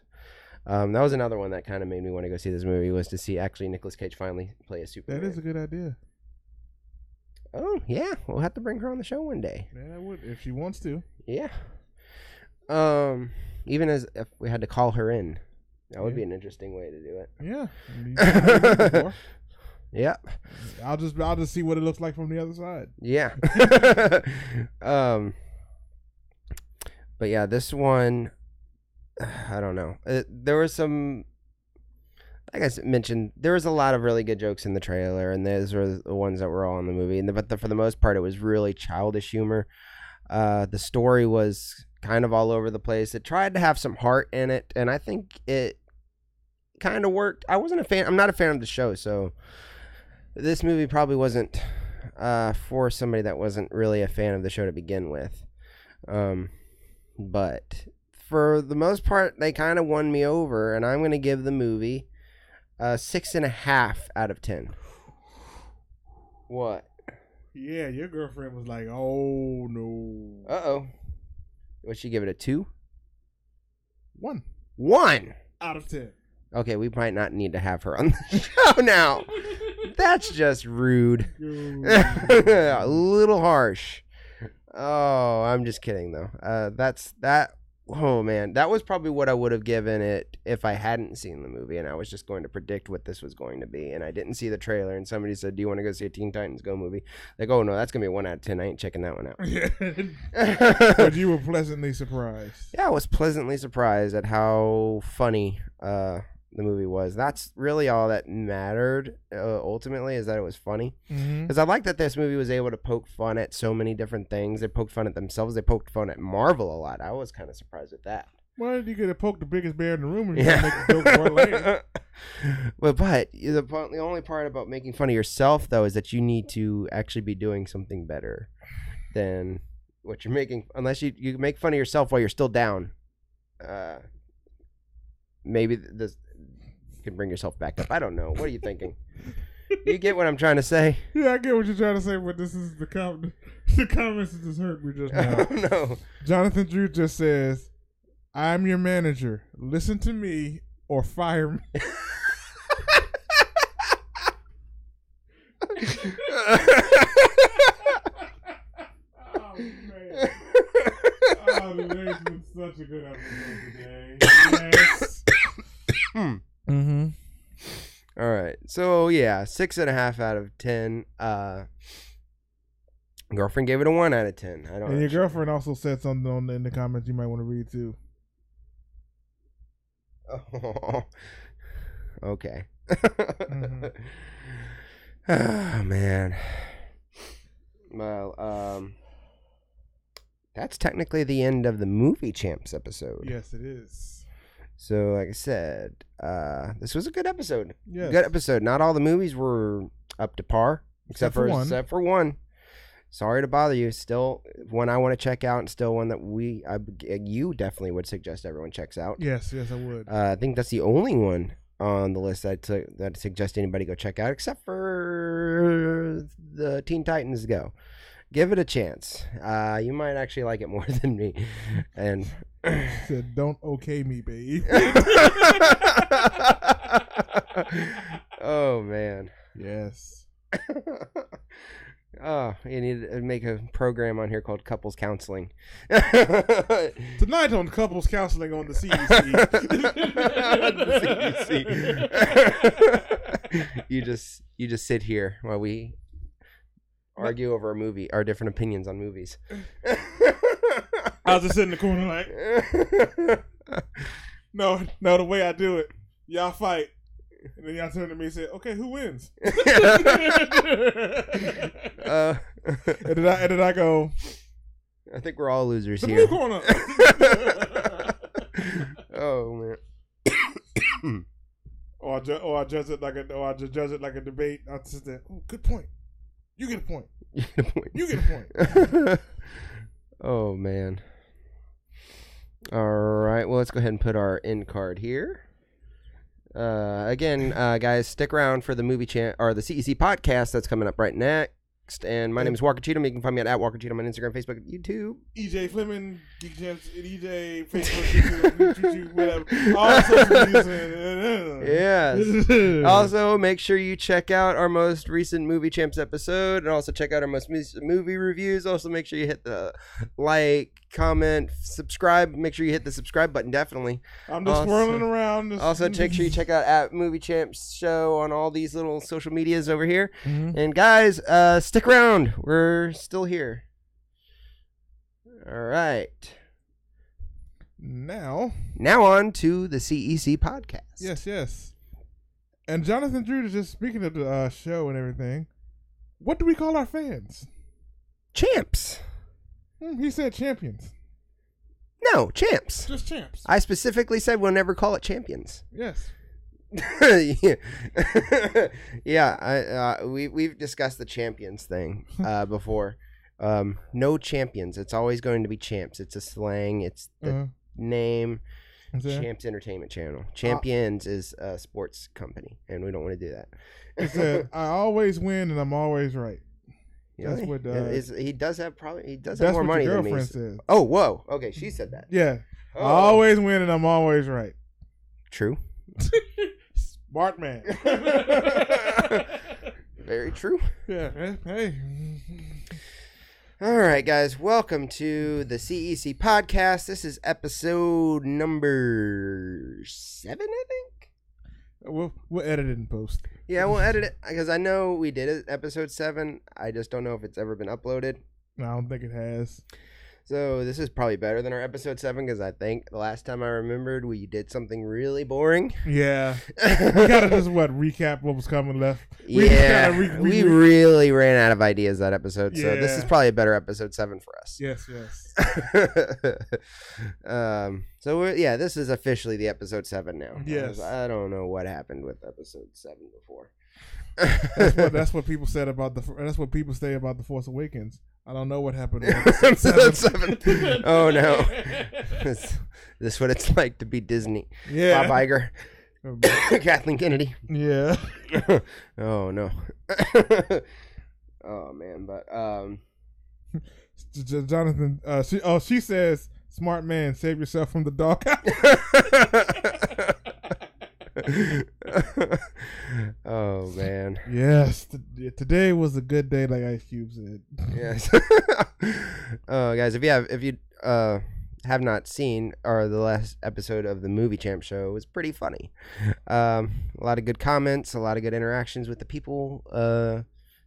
That was another one that kind of made me want to go see this movie, was to see actually Nicolas Cage finally play a Superman. That is a good idea. Oh, yeah. We'll have to bring her on the show one day. Yeah, I would, if she wants to. Yeah. Even as if we had to call her in, that would be an interesting way to do it. Yeah. Yeah. I'll just see what it looks like from the other side. Yeah. But yeah, this one, I don't know. There was some, like I mentioned, there was a lot of really good jokes in the trailer, and those were the ones that were all in the movie. But for the most part, it was really childish humor. The story was kind of all over the place. It tried to have some heart in it, and I think it kind of worked. I'm not a fan of the show, so this movie probably wasn't for somebody that wasn't really a fan of the show to begin with. But for the most part, they kind of won me over, and I'm going to give the movie 6.5 out of 10. What? Yeah, your girlfriend was like, "Oh no." Uh-oh. Would she give it a 2? 1. 1 out of 10. Okay, we might not need to have her on the show now. That's just rude. A little harsh. Oh, I'm just kidding though. Oh man, that was probably what I would have given it if I hadn't seen the movie and I was just going to predict what this was going to be, and I didn't see the trailer, and somebody said, "Do you want to go see a Teen Titans Go movie?" Like, oh no, that's gonna be a 1 out of 10. I ain't checking that one out. Yeah. But you were pleasantly surprised. Yeah, I was pleasantly surprised at how funny the movie was. That's really all that mattered ultimately, is that it was funny. Because I like that this movie was able to poke fun at so many different things. They poked fun at themselves. They poked fun at Marvel a lot. I was kind of surprised at that. Why did you get to poke the biggest bear in the room and you make a joke for it later? But the only part about making fun of yourself though is that you need to actually be doing something better than what you're making, unless you make fun of yourself while you're still down. Maybe this can bring yourself back up. I don't know. What are you thinking? You get what I'm trying to say? Yeah, I get what you're trying to say, but this is the comments that just hurt me just now. Oh, no. Jonathan Drew just says, "I'm your manager. Listen to me or fire me." Oh, man. Oh, today's been such a good episode today. Yes. Mm-hmm. All right. So, yeah, 6.5 out of 10. Girlfriend gave it a 1 out of 10. And your girlfriend also said something in the comments you might want to read, too. Oh, okay. Oh, man. Well, that's technically the end of the Movie Champs episode. Yes, it is. So, like I said, this was a good episode. Yes. Good episode. Not all the movies were up to par, except for one. Sorry to bother you. Still one I want to check out, and still one that you definitely would suggest everyone checks out. Yes, I would. I think that's the only one on the list that suggest anybody go check out, except for the Teen Titans Go. Give it a chance. You might actually like it more than me. And said, "Don't okay me, babe." Oh man. Yes. Oh, you need to make a program on here called Couples Counseling. Tonight on Couples Counseling on the CEC. You just sit here while we argue over a movie, our different opinions on movies. I was just sitting in the corner like, no, the way I do it, y'all fight. And then y'all turn to me and say, "Okay, who wins?" And then I go, I think we're all losers the here. blue corner. Oh, man. Or I judge it like a debate. I just say, oh, good point. You get a point. You get a point. Oh man. All right. Well, let's go ahead and put our end card here. Again, guys, stick around for the movie or the CEC podcast that's coming up right next. And my name is Walker Cheatham. You can find me at Walker Cheatham on Instagram, Facebook, YouTube. EJ Flemming, EJ, Facebook, YouTube, whatever. All social media. Yes. Also, make sure you check out our most recent Movie Champs episode, and also check out our most recent movie reviews. Also, make sure you hit the like, comment, subscribe. Make sure you hit the subscribe button, definitely. I'm just swirling around. Also, make sure you check out at Movie Champs Show on all these little social medias over here. Mm-hmm. And guys, stick around. We're still here. All right. Now on to the CEC podcast. Yes. And Jonathan Drew is just speaking of the show and everything. What do we call our fans? Champs. He said champions. No, champs. Just champs. I specifically said we'll never call it champions. Yes. Yeah. We've discussed the champions thing before. No champions. It's always going to be champs. It's a slang. It's the name. Champs Entertainment Channel. Champions is a sports company, and we don't want to do that. He said, "I always win, and I'm always right." That's what he does have. Probably he does have more money than me. Says. Oh, whoa. Okay, she said that. Yeah, I always win, and I'm always right. True. Smart man. Very true. Yeah. Hey. All right, guys. Welcome to the CEC podcast. This is episode number 7, I think. We'll edit it in post. Yeah, we'll edit it because I know we did it episode 7. I just don't know if it's ever been uploaded. No, I don't think it has. So this is probably better than our episode 7 because I think the last time I remembered we did something really boring. Yeah. We gotta just recap what was coming left. We really ran out of ideas that episode. Yeah. So this is probably a better episode 7 for us. Yes. This is officially the episode 7 now. Yes. I don't know what happened with episode 7 before. That's what people said about that's what people say about The Force Awakens. I don't know what happened with episode 7. Oh no. This is what it's like to be Disney. Yeah. Bob Iger. Kathleen Kennedy. Yeah. Oh no. Oh man, but Jonathan she says, "Smart man, save yourself from the doghouse." Oh man. Yes, today was a good day, like Ice Cube said. Yes. Guys, if you have not seen the last episode of the Movie Champ Show, it was pretty funny. A lot of good comments, a lot of good interactions with the people. It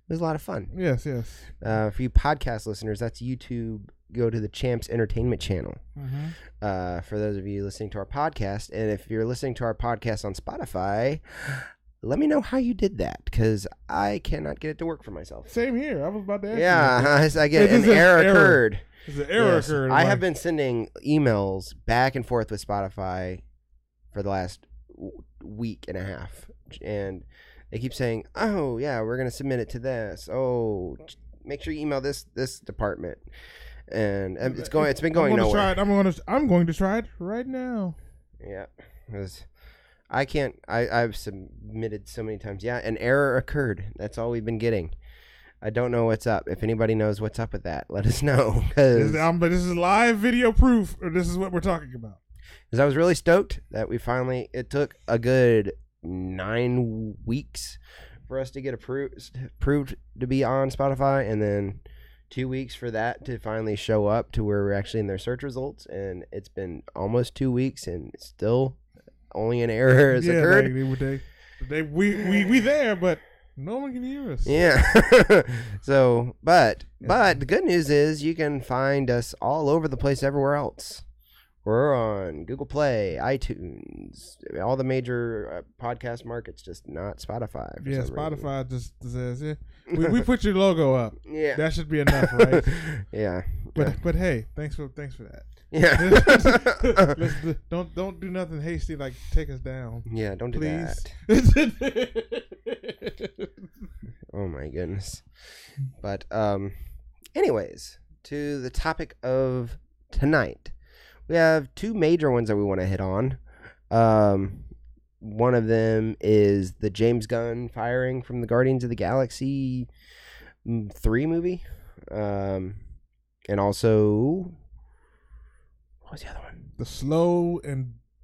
was a lot of fun. Yes. For you podcast listeners, that's YouTube. Go to the Champs Entertainment Channel. Mm-hmm. For those of you listening to our podcast, and if you're listening to our podcast on Spotify, let me know how you did that, because I cannot get it to work for myself. Same here. I was about to ask you. I get an error occurred. There's an error occurred. I have been sending emails back and forth with Spotify for the last week and a half, and they keep saying, "Oh yeah, we're gonna submit it to this. Oh, make sure you email this department." And it's been going nowhere. I'm going to try it right now. Yeah, because I've submitted so many times. Yeah, an error occurred. That's all we've been getting. I don't know what's up. If anybody knows what's up with that, let us know. But this is live video proof, or this is what we're talking about. Because I was really stoked that it took a good 9 weeks for us to get approved to be on Spotify, and then 2 weeks for that to finally show up to where we're actually in their search results, and it's been almost 2 weeks and still only an error has occurred. We there, but no one can hear us. Yeah. So, but the good news is you can find us all over the place everywhere else We're on Google Play, iTunes, all the major podcast markets, just not Spotify. Yeah, Spotify just says, yeah. We put your logo up. Yeah. That should be enough, right? Yeah. But hey, thanks for that. Yeah. Don't do nothing hasty like take us down. Yeah, don't do Please. that. Oh my goodness. But anyways, to the topic of tonight. We have two major ones that we want to hit on. One of them is the James Gunn firing from the Guardians of the Galaxy 3 movie. And also, what was the other one? The slow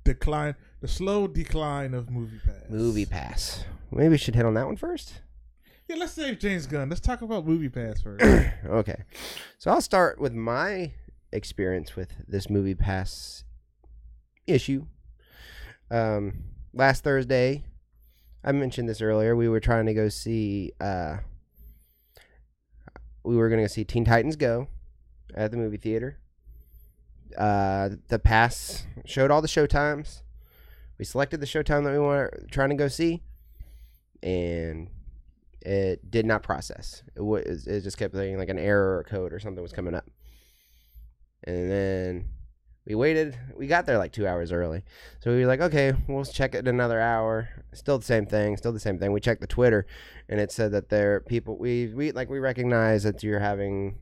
decline of MoviePass. MoviePass. Maybe we should hit on that one first. Yeah, let's save James Gunn. Let's talk about MoviePass first. Okay. So I'll start with my experience with this MoviePass issue. Last Thursday, I mentioned this earlier, we were trying to go see Teen Titans Go at the movie theater. The pass showed all the showtimes. We selected the showtime that we were trying to go see, and it did not process. It just kept saying like an error or code or something was coming up. And then we waited. We got there like 2 hours early. So we were like, okay, we'll check it in another hour. Still the same thing. We checked the Twitter, and it said that there are people, we recognize that you're having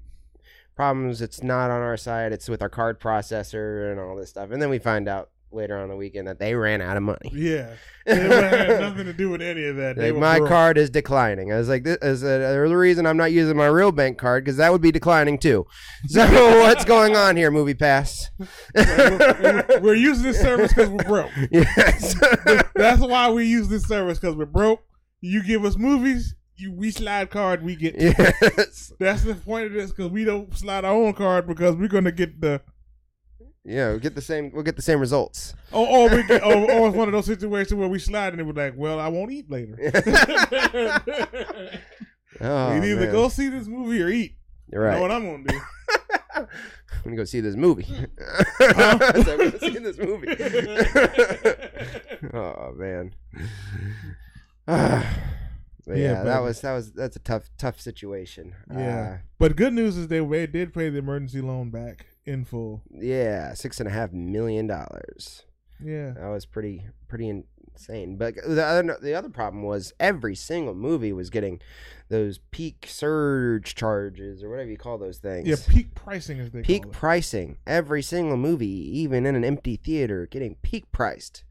problems. It's not on our side. It's with our card processor and all this stuff. And then we find out later on the weekend that they ran out of money. Yeah. It had nothing to do with any of that. Like, my card is declining. I was like, this is the reason I'm not using my real bank card, because that would be declining too. So what's going on here, MoviePass? We're using this service because we're broke. Yes. That's why we use this service, because we're broke. You give us movies, we slide card, we get. Yes. That's the point of this, because we don't slide our own card because we're going to get the. Yeah, we'll get the same results. Or it's one of those situations where we slide and it was like, well, I won't eat later. Oh, we either go see this movie or eat. You're right. You know what I'm gonna do? I'm gonna go see this movie. I'm gonna see this movie. Oh man. That's a tough situation. Yeah, but good news is they did pay the emergency loan back in full. Yeah, $6.5 million. Yeah, that was pretty insane. But the other problem was every single movie was getting those peak surge charges or whatever you call those things. Yeah, peak pricing as they call it. Peak pricing. Every single movie, even in an empty theater, getting peak priced.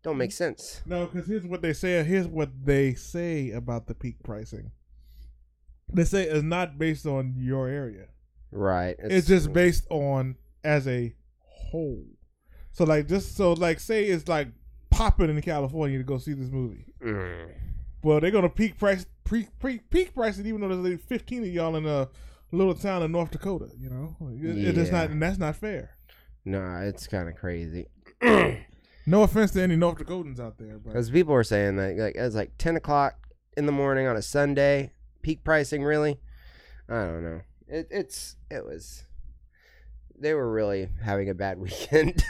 Don't make sense. No, because here's what they say. Here's what they say about the peak pricing. They say it's not based on your area. Right. It's just based on as a whole. So say it's like popping in California to go see this movie. Well, they're gonna peak price it, even though there's like 15 of y'all in a little town in North Dakota. You know, it's not, and that's not fair. No, it's kind of crazy. No offense to any North Dakotans out there, because people were saying that like it's like 10 o'clock in the morning on a Sunday, peak pricing. Really, I don't know. They were really having a bad weekend.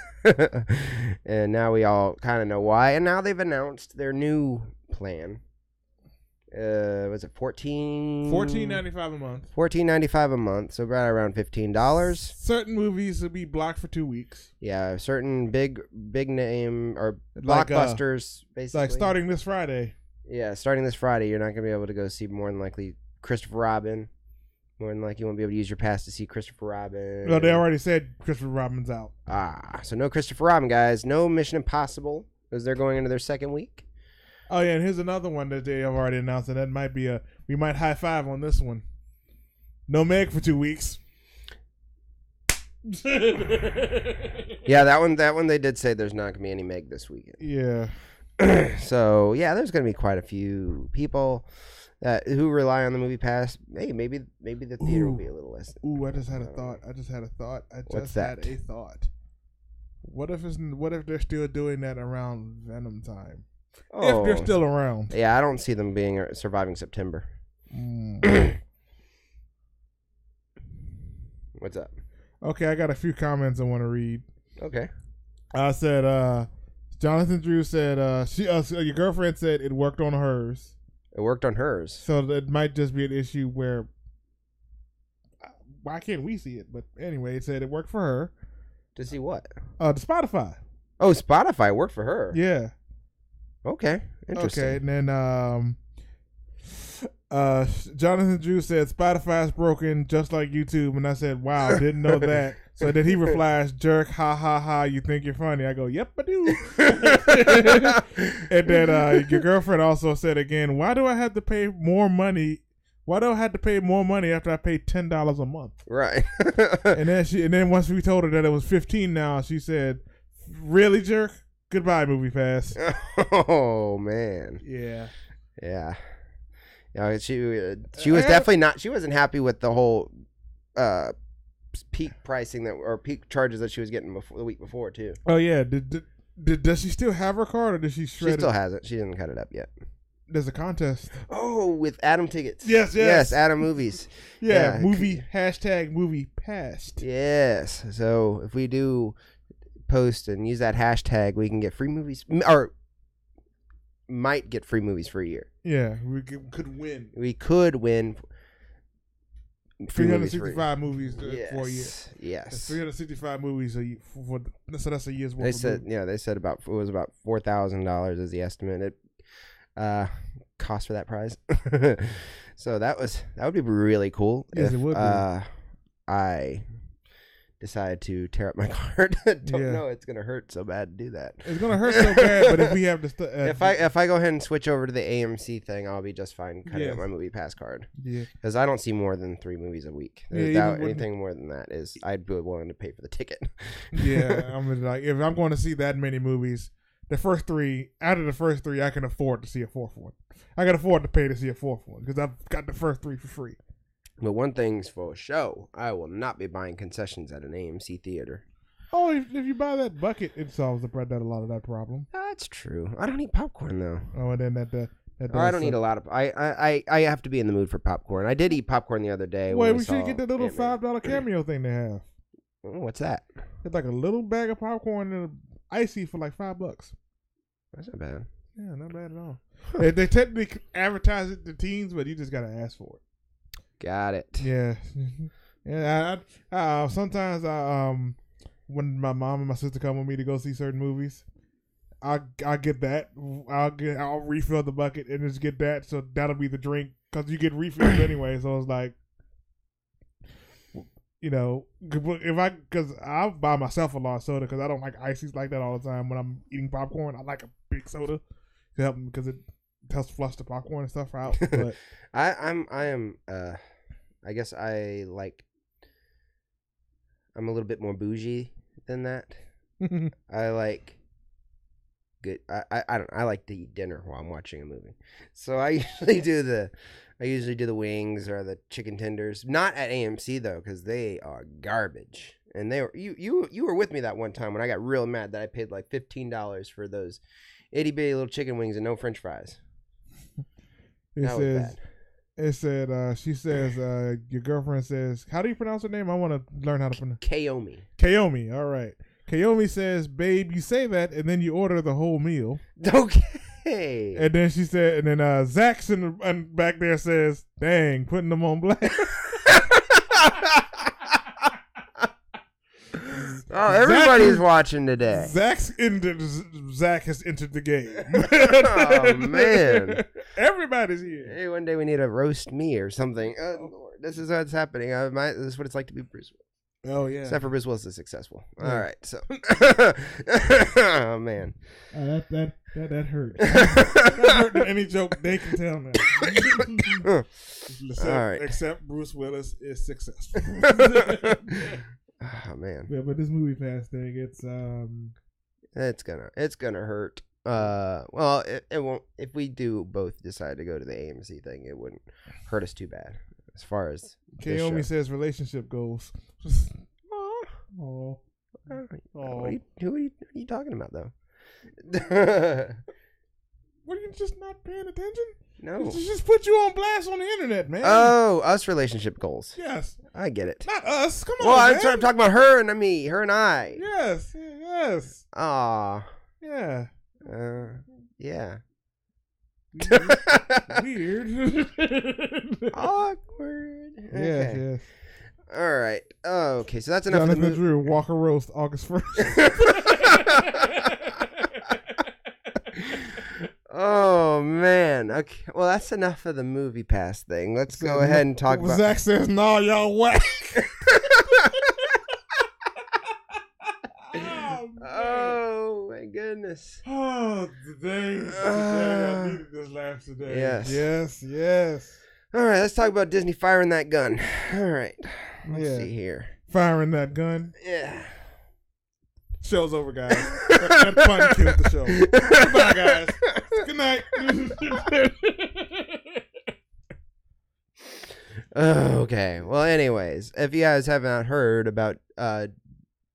And now we all kind of know why. And now they've announced their new plan. Was it $14.95 a month? $14.95 a month, so right around $15. Certain movies will be blocked for 2 weeks. Yeah, certain big name or blockbusters, basically. Like starting this Friday. Yeah, starting this Friday, you're not gonna be able to go see more than likely Christopher Robin. More than likely, you won't be able to use your pass to see Christopher Robin. No, they already said Christopher Robin's out. So no Christopher Robin, guys. No Mission Impossible, because they're going into their second week. Oh yeah, and here's another one that they have already announced, and that might be we might high five on this one. No Meg for 2 weeks. Yeah, that one they did say there's not gonna be any Meg this weekend. Yeah. So yeah, there's gonna be quite a few people who rely on the movie pass. Hey, maybe the theater will be a little less. I just had a thought. What's that? What if they're still doing that around Venom time? Oh, if they're still around. Yeah, I don't see them surviving September. What's up? Okay, I got a few comments I want to read. Okay. I said, Jonathan Drew said, your girlfriend said it worked on hers. It worked on hers. So it might just be an issue where, why can't we see it? But anyway, it said it worked for her. To see what? The Spotify. Oh, Spotify worked for her. Yeah. Okay. Interesting. Okay, and then Jonathan Drew said Spotify's broken just like YouTube, and I said, wow, didn't know that. So then he replies, jerk, ha ha ha, you think you're funny. I go, yep, I do. And then your girlfriend also said again, why do I have to pay more money? Why do I have to pay more money after I pay $10 a month? Right. and then once we told her that it was $15 now, she said, really, jerk? Goodbye, Movie Pass. Oh man. Yeah. Yeah. Yeah. She was definitely not. She wasn't happy with the whole peak pricing or peak charges that she was getting the week before too. Oh yeah. Does she still have her card, or does she shred it? She still has it. She didn't cut it up yet. There's a contest. Oh, with Adam tickets. Yes. Adam movies. Yeah. Movie #MoviePassed. Yes. So if we do post and use that hashtag, we can get free movies, or might get free movies for a year. Yeah, we could win. We could win 365 movies for a year. Yes. That's 365 movies a year so that's a year's worth. They said it was about $4,000 is the estimate. It cost for that prize. So that would be really cool. Yes, it would be. I decided to tear up my card. Don't know it's gonna hurt so bad to do that. It's gonna hurt so bad, but if we have to, if I go ahead and switch over to the AMC thing, I'll be just fine cutting up my movie pass card. Yeah, because I don't see more than 3 movies a week. Without anything more than that I'd be willing to pay for the ticket. Yeah, I'm like, if I'm going to see that many movies, the first 3 out of the first 3, I can afford to see a 4th one. I can afford to pay to see a 4th one because I've got the first 3 for free. But one thing's for sure, I will not be buying concessions at an AMC theater. Oh, if you buy that bucket, it solves a lot of that problem. That's true. I don't eat popcorn though. Oh, and then I don't eat a lot of. I have to be in the mood for popcorn. I did eat popcorn the other day. Wait, we should get the little $5 cameo thing they have. Oh, what's that? It's like a little bag of popcorn and icy for like $5. That's not bad. Yeah, not bad at all. Huh. They technically advertise it to teens, but you just gotta ask for it. Got it. Yeah. Yeah. Sometimes when my mom and my sister come with me to go see certain movies, I get that. I'll refill the bucket and just get that. So that'll be the drink because you get refills anyway. So it's like, because I'll buy myself a large soda because I don't like ices like that all the time when I'm eating popcorn. I like a big soda to help me because it helps flush the popcorn and stuff out. But I guess I'm a little bit more bougie than that. I like good. I like to eat dinner while I'm watching a movie, so I usually do the wings or the chicken tenders. Not at AMC though, because they are garbage. And they were you were with me that one time when I got real mad that I paid like $15 for those itty bitty little chicken wings and no French fries. She says, your girlfriend says, how do you pronounce her name? I want to learn how to pronounce Kaomi. Kaomi, all right. Kaomi says, babe, you say that, and then you order the whole meal. Okay. And then she said, and then Zach's back there says, dang, putting them on blast. Oh, everybody's watching today. Zach has entered the game. Oh, man. Everybody's here. Hey, one day we need to roast me or something. Lord, this is what's happening. This is what it's like to be Bruce Willis. Oh, yeah. Except for Bruce Willis is successful. Yeah. All right, so. Oh, man. That hurt. That hurt than any joke they can tell now. All right. Except Bruce Willis is successful. Oh man. Yeah, but this movie pass thing, it's gonna hurt. Well, it won't. If we do both decide to go to the AMC thing, it wouldn't hurt us too bad. As far as Kaomi says, relationship goals. Oh. Who are you talking about though? Were you just not paying attention? No. It just put you on blast on the internet, man. Oh, us relationship goals. Yes. I get it. Not us. Come on, well, man. I'm talking about her and me. Her and I. Yes. Yes. Aw. Yeah. Yeah. Weird. Awkward. Yes, Okay. yes. All right. Okay, so that's enough of Jonathan the movie. Drew, Walker Roast, August 1st. Oh man. Okay. Well, that's enough of the movie pass thing. Let's go ahead and talk about. Zach says, "No, y'all whack." Oh my goodness. Oh, today I needed this laugh today. Yes. Yes. All right, let's talk about Disney firing that gun. All right. Let's see here. Firing that gun. Yeah. Show's over, guys. That pun killed the show. Goodbye, guys. Good night. Okay. Well, anyways, if you guys have not heard about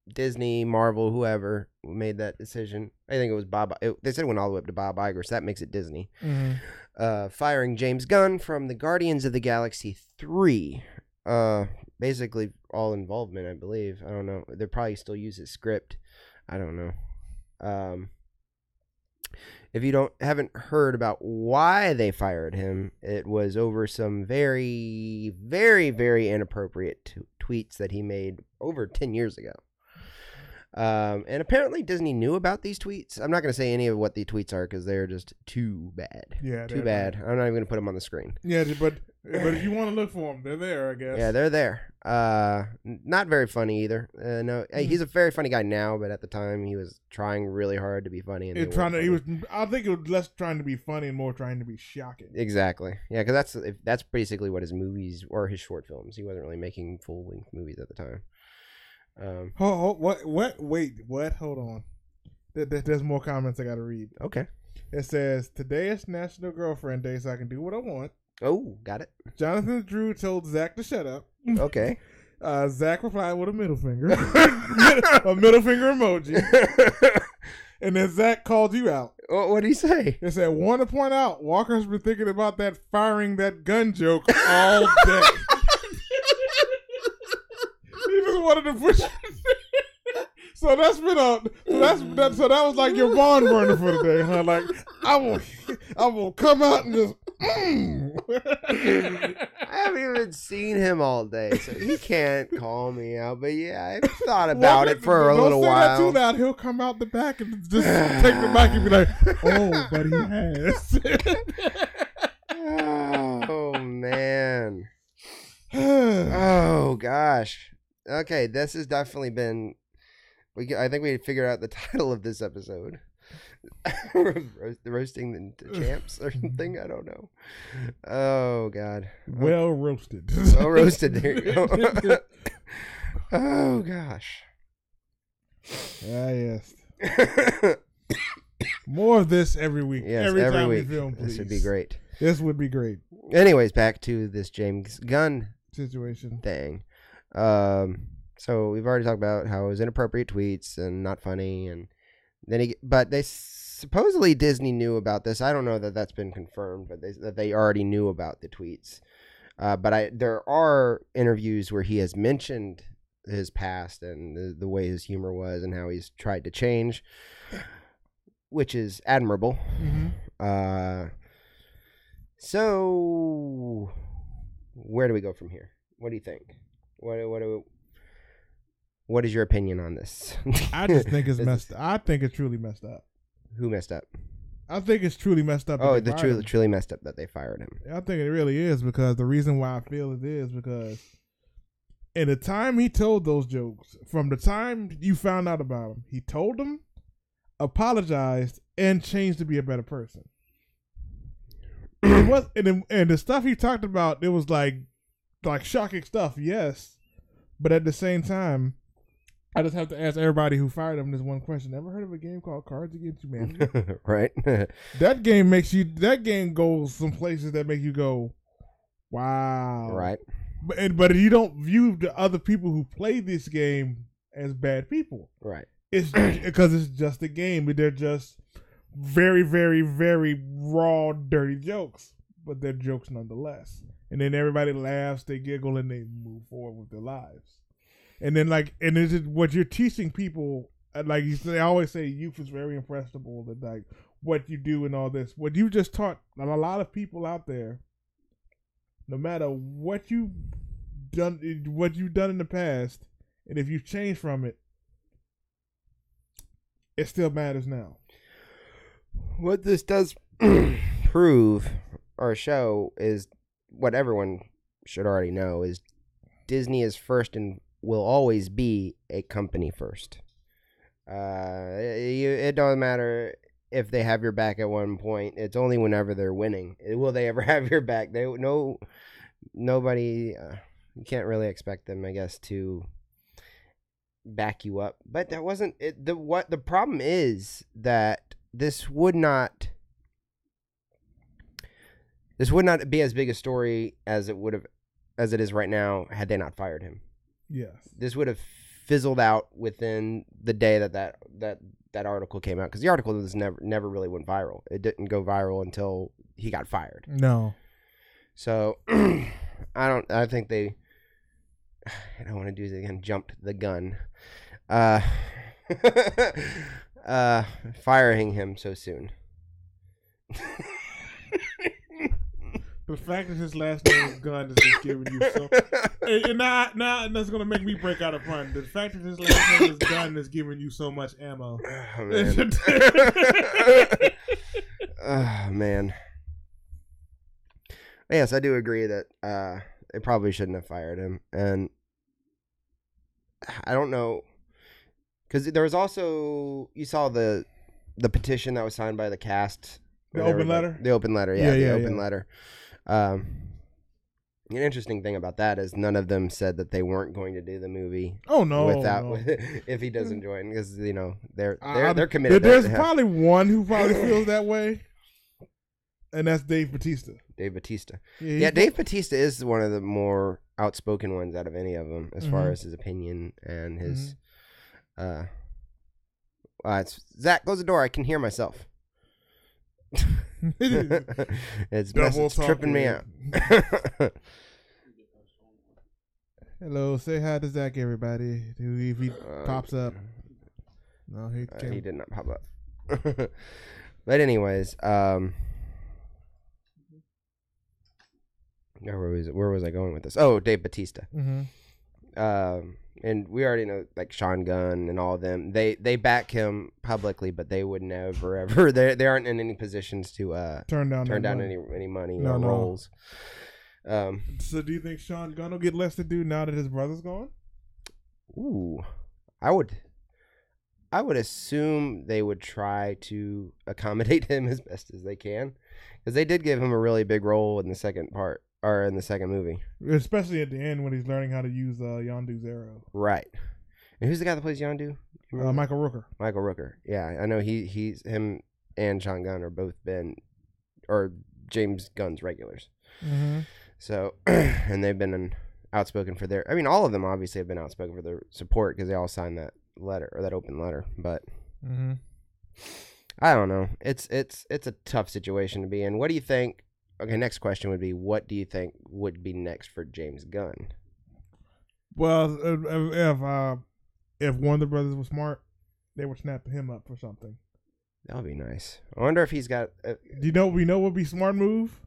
Disney, Marvel, whoever made that decision, I think it was Bob. They said it went all the way up to Bob Iger, so that makes it Disney. Mm-hmm. Firing James Gunn from the Guardians of the Galaxy 3. Basically all involvement, I believe. I don't know. They'll probably still use his script. I don't know. If you haven't heard about why they fired him, it was over some very, very, very inappropriate tweets that he made over 10 years ago. And apparently Disney knew about these tweets. I'm not going to say any of what the tweets are because they're just too bad. Yeah, too bad. I'm not even going to put them on the screen. Yeah, but if you want to look for them, they're there, I guess. Yeah, they're there. Not very funny either. No, he's a very funny guy now, but at the time he was trying really hard to be funny. And I think it was less trying to be funny and more trying to be shocking. Exactly. Yeah, because that's basically what his movies or his short films. He wasn't really making full length movies at the time. Wait, what? Hold on. There's more comments I gotta read. Okay. It says, "Today is National Girlfriend Day, so I can do what I want." Oh, got it. Jonathan Drew told Zach to shut up. Okay. Zach replied with a middle finger. A middle finger emoji. And then Zach called you out. What did he say? He said, "Want to point out, Walker's been thinking about that firing that gun joke all day." He just wanted to push it. So that's been so that was like your barn burner for the day, huh? Like I will come out and just. I haven't even seen him all day, so he can't call me out. But yeah, I've thought about it for a little while. Don't say that too loud. He'll come out the back and just take the mic and be like, "Oh, but he has." Oh man. Oh gosh. Okay, this has definitely been. I think we figured out the title of this episode. Roasting the champs or something. I don't know. Oh God. Well roasted. Well roasted. There you go. Oh gosh. Yes. More of this every week. Yes, every time week. We film, please. This would be great. This would be great. Anyways, back to this James Gunn situation thing. So we've already talked about how it was inappropriate tweets and not funny, and then but they supposedly Disney knew about this. I don't know that that's been confirmed, but that they already knew about the tweets. But there are interviews where he has mentioned his past and the way his humor was and how he's tried to change, which is admirable. Mm-hmm. So where do we go from here? What do you think? What is your opinion on this? I just think it's messed up. I think it's truly messed up. Who messed up? I think it's truly messed up. Oh, the truly messed up that they fired him. I think it really is, because the reason why I feel it is because in the time he told those jokes, from the time you found out about him, he told them, apologized, and changed to be a better person. It was, and the stuff he talked about, it was like shocking stuff, yes, but at the same time, I just have to ask everybody who fired him this one question. Ever heard of a game called Cards Against Humanity? Right. That game goes some places that make you go, wow. Right. But you don't view the other people who play this game as bad people. Right. It's because it's just a game, but they're just very, very, very raw, dirty jokes. But they're jokes nonetheless. And then everybody laughs, they giggle, and they move forward with their lives. And then, and this is what you're teaching people like they always say, youth is very impressionable. That like what you do and all this, what you just taught a lot of people out there. No matter what you've done in the past, and if you've changed from it, it still matters now. What this does prove or show is what everyone should already know is Disney is first and will always be a company first. It doesn't matter if they have your back at one point. It's only whenever they're winning. Will they ever have your back? Nobody. You can't really expect them, I guess, to back you up. But that wasn't it. The problem is that this would not be as big a story as it is right now had they not fired him. Yes. This would have fizzled out within the day that article came out, because the article was never really went viral. It didn't go viral until he got fired. No. So I don't want to do it again. Jumped the gun. Firing him so soon. The fact that his last name is Gunn is just giving you so. And now that's gonna make me break out a front. The fact that his last name is Gunn is giving you so much ammo. Oh, man. Oh, man. Yes, I do agree that they probably shouldn't have fired him, and I don't know, because there was also, you saw the petition that was signed by the cast. The open letter? The open letter, yeah. The open letter. An interesting thing about that is none of them said that they weren't going to do the movie. Oh no! If he doesn't join, because they're committed. There's probably one who probably feels that way, and that's Dave Bautista. Dave Bautista. Yeah, Dave Bautista is one of the more outspoken ones out of any of them, as far as his opinion and his. It's Zach, close the door. I can hear myself. It's tripping me out. Hello, say hi to Zach, everybody. If he pops up. No, he did not pop up. But anyways, where was I going with this? Oh, Dave Bautista. And we already know, like, Sean Gunn and all of them. They back him publicly, but they would never ever. They aren't in any positions to turn down any money or roles. So do you think Sean Gunn will get less to do now that his brother's gone? Ooh, I would assume they would try to accommodate him as best as they can, because they did give him a really big role in the second part. Or in the second movie. Especially at the end when he's learning how to use Yondu's arrow. Right. And who's the guy that plays Yondu? Michael Rooker. Michael Rooker. Yeah, I know him and Sean Gunn are both James Gunn's regulars. So, and they've been outspoken for their, all of them obviously have been outspoken for their support, because they all signed that letter, or that open letter. But I don't know. It's a tough situation to be in. What do you think? Okay, next question would be, what do you think would be next for James Gunn? Well, if one of the brothers was smart, they would snap him up for something. That would be nice. I wonder if he's got... Do you know what would be a smart move?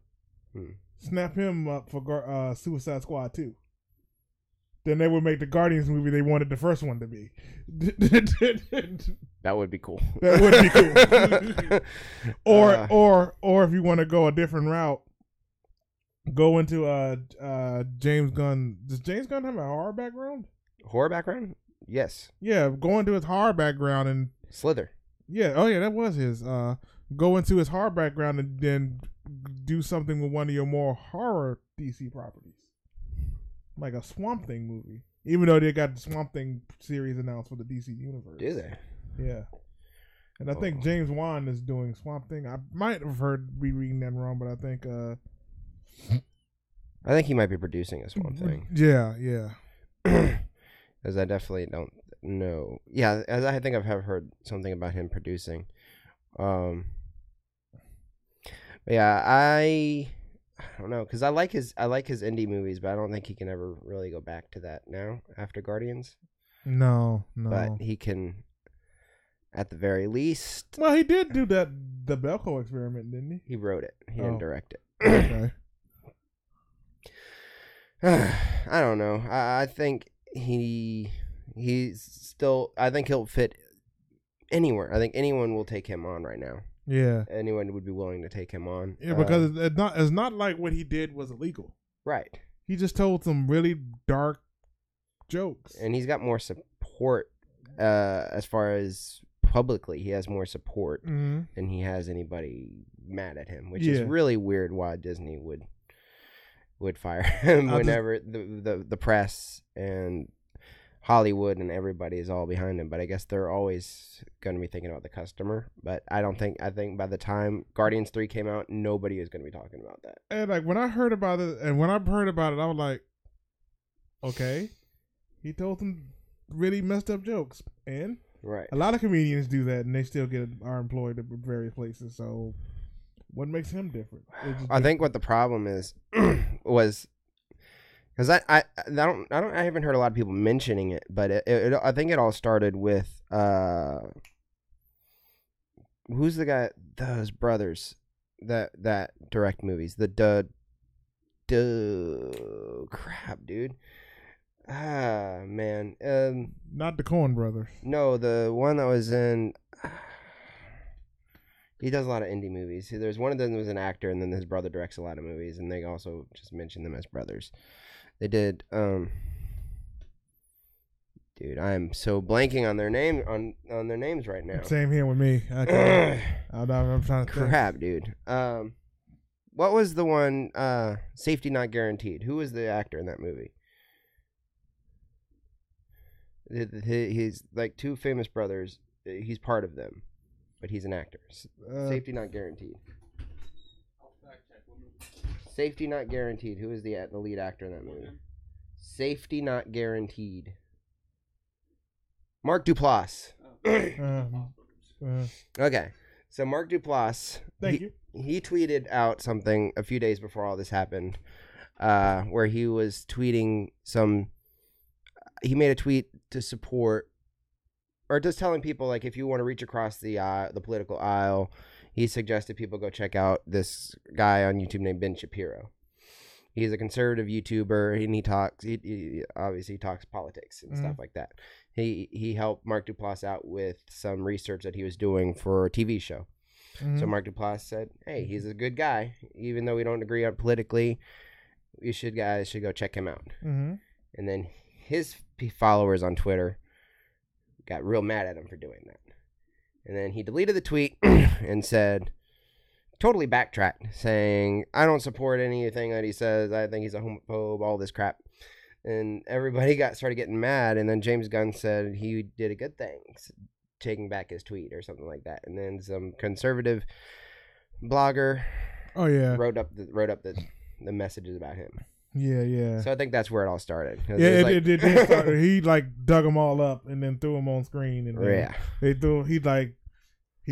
Snap him up for Suicide Squad 2. Then they would make the Guardians movie they wanted the first one to be. That would be cool. That would be cool. Or if you want to go a different route, go into James Gunn. Does James Gunn have a horror background? Horror background? Yes. Yeah, go into his horror background and Slither. Yeah. Oh yeah, that was his. Go into his horror background and then do something with one of your more horror DC properties. Like a Swamp Thing movie. Even though they got the Swamp Thing series announced for the DC Universe. Do they? Yeah. And I think James Wan is doing Swamp Thing. I might have be reading that wrong, but I think he might be producing a Swamp Thing. Yeah. As I definitely don't know. Yeah, as I think I've heard something about him producing. Yeah, I don't know, because I like his indie movies, but I don't think he can ever really go back to that now after Guardians. No. But he can. at the very least. Well, he did do the Belko experiment, didn't he? He wrote it. He didn't direct it. Okay. I don't know. I think he's still. I think he'll fit anywhere. I think anyone will take him on right now. Yeah. Anyone would be willing to take him on. Yeah, because it's not like what he did was illegal. Right. He just told some really dark jokes. And he's got more support as far as publicly. He has more support than he has anybody mad at him, which is really weird why Disney would fire him whenever the press and Hollywood and everybody is all behind him. But I guess they're always going to be thinking about the customer. But I think by the time Guardians 3 came out, nobody is going to be talking about that. And like when I heard about it, I was like, okay, he told some really messed up jokes, and right, a lot of comedians do that, and they still are employed at various places. So, what makes him different? I think what the problem is was because I haven't heard a lot of people mentioning it, but I think it all started with who's the guy, those brothers that direct movies, crap, dude. Man. Not the Coen brothers. No, the one that was in. He does a lot of indie movies. There's one of them that was an actor, and then his brother directs a lot of movies, and they also just mention them as brothers. They did. Dude, I'm so blanking on their name on their names right now. Same here with me. I'm trying to crap, dude. What was the one? Safety Not Guaranteed. Who was the actor in that movie? He's like two famous brothers. He's part of them, but he's an actor. Safety Not Guaranteed. Safety Not Guaranteed. Who is the lead actor in that movie? Safety Not Guaranteed. Mark Duplass. Okay, so Mark Duplass. Thank you. He tweeted out something a few days before all this happened, where he was tweeting some. He made a tweet to support, or just telling people, like, if you want to reach across the political aisle, he suggested people go check out this guy on YouTube named Ben Shapiro. He's a conservative YouTuber, and he obviously talks politics and stuff like that. He helped Mark Duplass out with some research that he was doing for a TV show. So Mark Duplass said, "Hey, he's a good guy, even though we don't agree on politically. You guys should go check him out." And then his followers on Twitter got real mad at him for doing that. And then he deleted the tweet and said, totally backtracked, saying, "I don't support anything that he says. I think he's a homophobe, all this crap." And everybody started getting mad. And then James Gunn said he did a good thing, taking back his tweet or something like that. And then some conservative blogger wrote up the messages about him. Yeah. So I think that's where it all started. Yeah, it did start. He dug them all up and then threw them on screen, and then he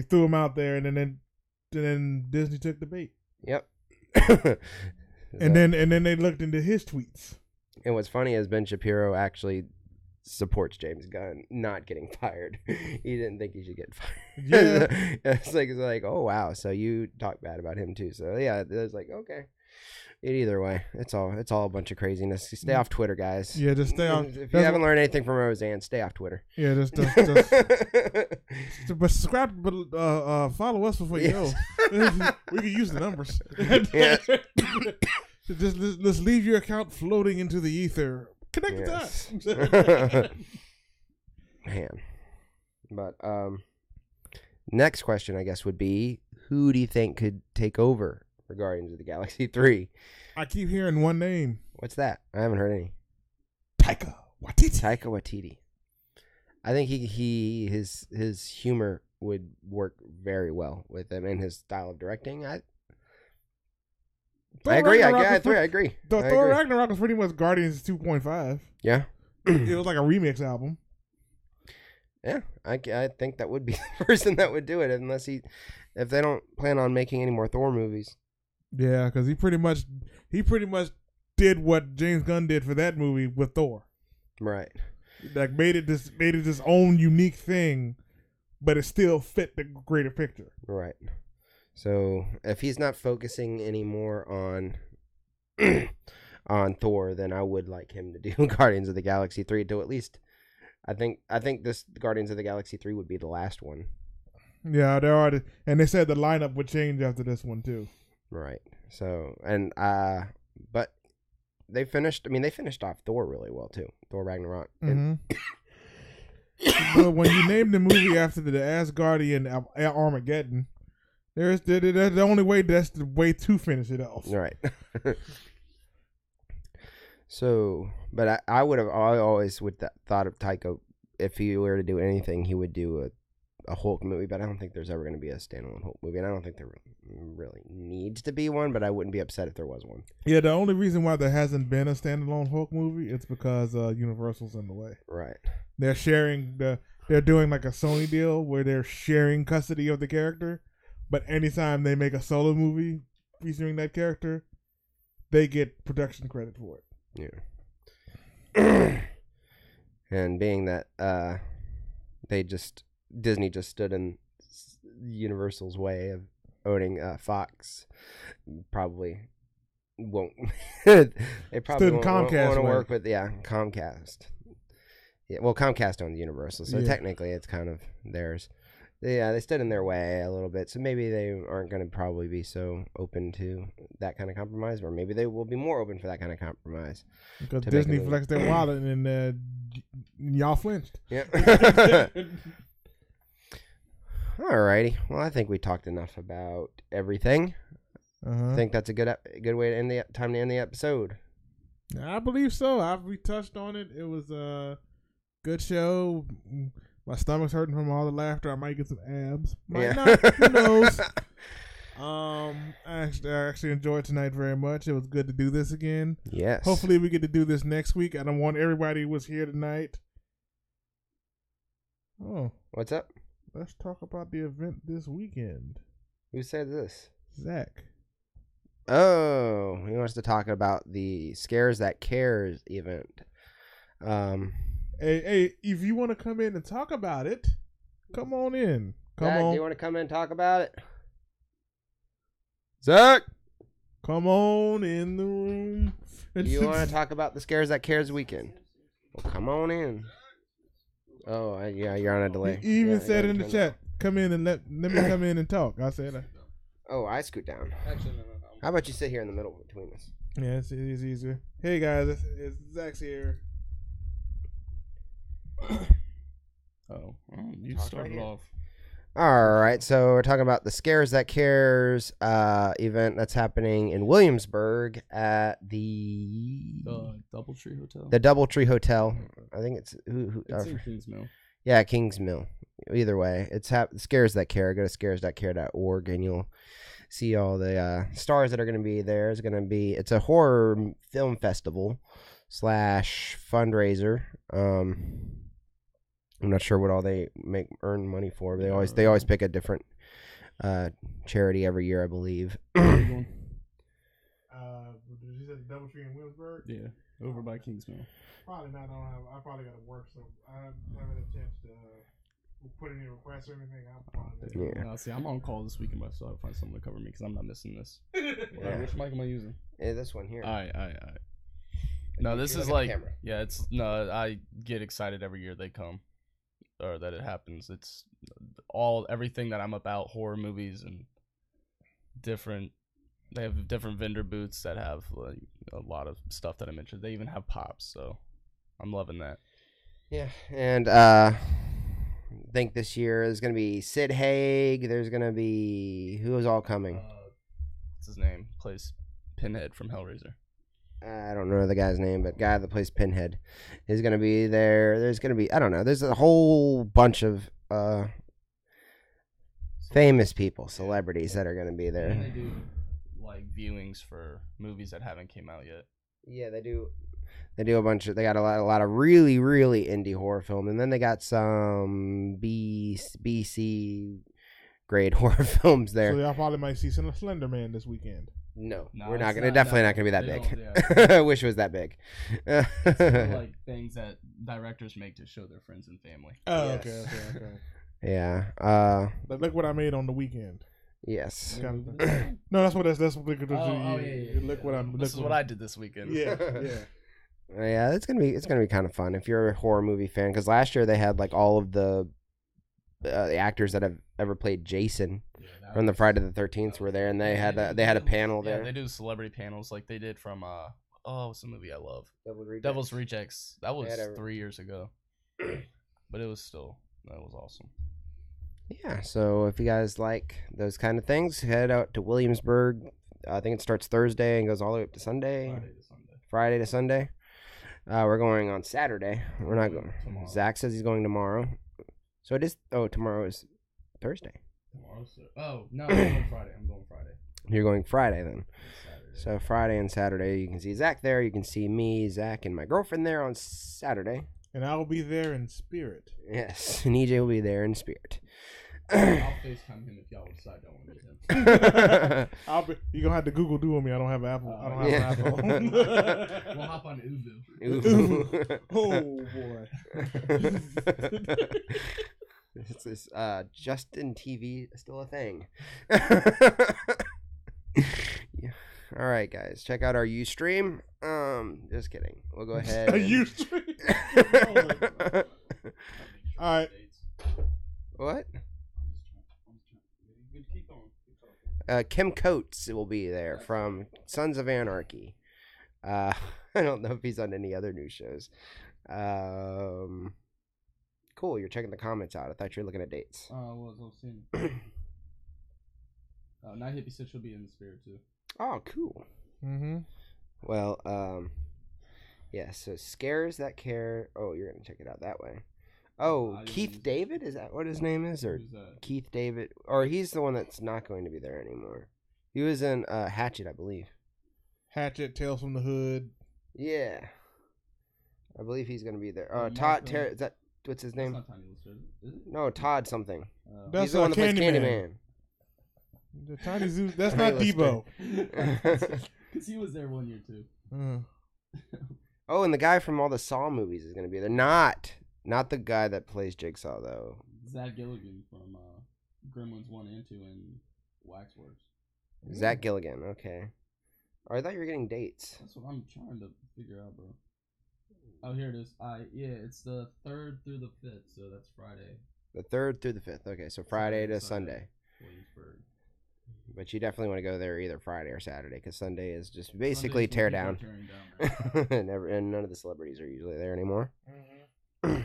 threw them out there, and then Disney took the bait. Yep. and then they looked into his tweets. And what's funny is Ben Shapiro actually supports James Gunn not getting fired. He didn't think he should get fired. Yeah. it's like, oh wow, so you talk bad about him too. So yeah, it was like, okay. Either way, it's all a bunch of craziness. Stay off Twitter, guys. Yeah, just stay off. If you haven't learned anything from Roseanne, stay off Twitter. Yeah, just but subscribe, but follow us before you go. We can use the numbers. Let's leave your account floating into the ether. Connect the dots. Man, but next question, I guess, would be, who do you think could take over for Guardians of the Galaxy 3? I keep hearing one name. What's that? I haven't heard any. Taika Waititi. I think his humor would work very well with him and his style of directing. I agree. I agree. Thor Ragnarok was pretty much Guardians 2.5. Yeah. It was like a remix album. Yeah, I think that would be the person that would do it, if they don't plan on making any more Thor movies. Yeah, because he pretty much did what James Gunn did for that movie with Thor. Right. Like made it this own unique thing but it still fit the greater picture. Right. So if he's not focusing anymore on on Thor, then I would like him to do Guardians of the Galaxy 3 to at least. I think this Guardians of the Galaxy 3 would be the last one. Yeah, there are, and they said the lineup would change after this one too. Right. So but they finished. I mean, they finished off Thor really well too. Thor Ragnarok. Mm-hmm. But when you name the movie after the Asgardian Armageddon, there's the only way. That's the way to finish it off. Right. So, but I always thought of Taika, if he were to do anything, he would do a Hulk movie, but I don't think there's ever going to be a standalone Hulk movie, and I don't think there really needs to be one, but I wouldn't be upset if there was one. Yeah, the only reason why there hasn't been a standalone Hulk movie is because Universal's in the way. Right. They're sharing they're doing like a Sony deal where they're sharing custody of the character, but anytime they make a solo movie featuring that character, they get production credit for it. Yeah. And being that Disney just stood in Universal's way of owning Fox, probably won't. They probably won't want to work with Comcast. Yeah, well, Comcast owns Universal, so technically it's kind of theirs. Yeah, they stood in their way a little bit, so maybe they aren't going to probably be so open to that kind of compromise, or maybe they will be more open for that kind of compromise. Because Disney flexed their wallet and y'all flinched. Yeah. Alrighty. Well, I think we talked enough about everything. I think that's a good way to end the episode. I believe so. We touched on it. It was a good show. My stomach's hurting from all the laughter. I might get some abs. Might not. Who knows? I actually enjoyed tonight very much. It was good to do this again. Yes. Hopefully we get to do this next week. I don't want everybody who was here tonight. Oh. What's up? Let's talk about the event this weekend. Who said this? Zach. Oh, he wants to talk about the Scares That Cares event. Hey, if you want to come in and talk about it, come on in. Zach, do you want to come in and talk about it? Zach! Come on in the room. Do you want to talk about the Scares That Cares weekend? Well, come on in. Oh, yeah, you're on a delay. He even said in the chat, come in and let me come in and talk. I said that. Oh, I scoot down. Actually, no. How about you sit here in the middle between us? Yeah, it's easier. Hey, guys, it's Zach's here. You started off. All right, so we're talking about the Scares That Cares event that's happening in Williamsburg at the Doubletree Hotel. The Doubletree Hotel. I think it's It's in Kingsmill. Yeah, Kingsmill. Either way, it's Scares That Care. Go to scares.care.org and you'll see all the stars that are going to be there. It's a horror film festival / fundraiser. I'm not sure what all they earn money for, but they always pick a different charity every year, I believe. Did you say the Doubletree in Williamsburg? Yeah, over by Kingsmill. Probably not. I probably got to work, so I haven't had a chance to put any requests or anything. Yeah. See, I'm on call this weekend, so I'll find someone to cover me because I'm not missing this. Yeah. Which mic am I using? Yeah, this one here. All right. No, this is like, I get excited every year they come. Or that it happens. It's everything that I'm about, horror movies and different. They have different vendor booths that have like a lot of stuff that I mentioned. They even have pops, so I'm loving that. Yeah, and I think this year there's gonna be Sid Haig. There's gonna be who's all coming. What's his name? Plays Pinhead from Hellraiser. I don't know the guy's name, but guy that plays Pinhead is going to be there. There's going to be, I don't know, there's a whole bunch of famous people, celebrities that are going to be there. And they do like viewings for movies that haven't came out yet. Yeah, they do. They do a bunch of. They got a lot of really, really indie horror film, and then they got some BC grade horror films there. So y'all probably might see some Slender Man this weekend. No, we're not gonna. Definitely not gonna be that big. I wish it was that big. It's like things that directors make to show their friends and family. Oh, yes. okay. Yeah. But look what I made on the weekend. Yes. No, that's what that's what yeah. Look what I'm. This is what I did this weekend. Yeah. Yeah, it's gonna be kind of fun if you're a horror movie fan. Because last year they had like all of the actors that have ever played Jason from the Friday the 13th were there, and they had a panel there. Yeah, they do celebrity panels like they did from what's the movie I love? Devil's Rejects. That was 3 years ago, but that was awesome. Yeah, so if you guys like those kind of things, head out to Williamsburg. I think it starts Thursday and goes all the way up to Sunday. Friday to Sunday. We're going on Saturday. We're not going. Tomorrow. Zach says he's going tomorrow. So it is. Oh, tomorrow is Thursday. No, I'm going Friday. You're going Friday then. So Friday and Saturday, you can see Zach there. You can see me, Zach, and my girlfriend there on Saturday. And I will be there in spirit. Yes, and EJ will be there in spirit. I'll FaceTime him if y'all decide I want to meet him. You're gonna have to Google Duo me. I don't have Apple. I don't have an iPhone. We'll hop on Uvu. Oh boy. This is Justin TV still a thing. Yeah. All right, guys, check out our Ustream. Just kidding. We'll go ahead. Ustream. All right. What? Kim Coates will be there from Sons of Anarchy. I don't know if he's on any other new shows. Cool, you're checking the comments out. I thought you were looking at dates. I was seeing. Night Hippie said she'll be in the spirit too. Oh, cool. Mm-hmm. Well, yeah, so Scares That Care. Oh, you're going to check it out that way. Oh, Keith David? Is that what his name is? Or Keith David? Or he's the one that's not going to be there anymore. He was in Hatchet, I believe. Hatchet, Tales from the Hood. Yeah. I believe he's going to be there. Todd, is that, what's his name? That's not Tiny Lister, is it? No, Todd something. That's he's the one that plays Candyman. The Tiny Zoo. That's not Debo. Because he was there 1 year too. Oh, and the guy from all the Saw movies is going to be there. Not the guy that plays Jigsaw, though. Zach Gilligan from Gremlins 1 and 2 and Waxworks. Zach Gilligan, okay. Oh, I thought you were getting dates. That's what I'm trying to figure out, bro. Oh, here it is. It's the 3rd through the 5th, so that's Friday. The 3rd through the 5th. Okay, so Friday to Sunday. Williamsburg. But you definitely want to go there either Friday or Saturday, because Sunday is just basically tear down. And none of the celebrities are usually there anymore. Mm-hmm.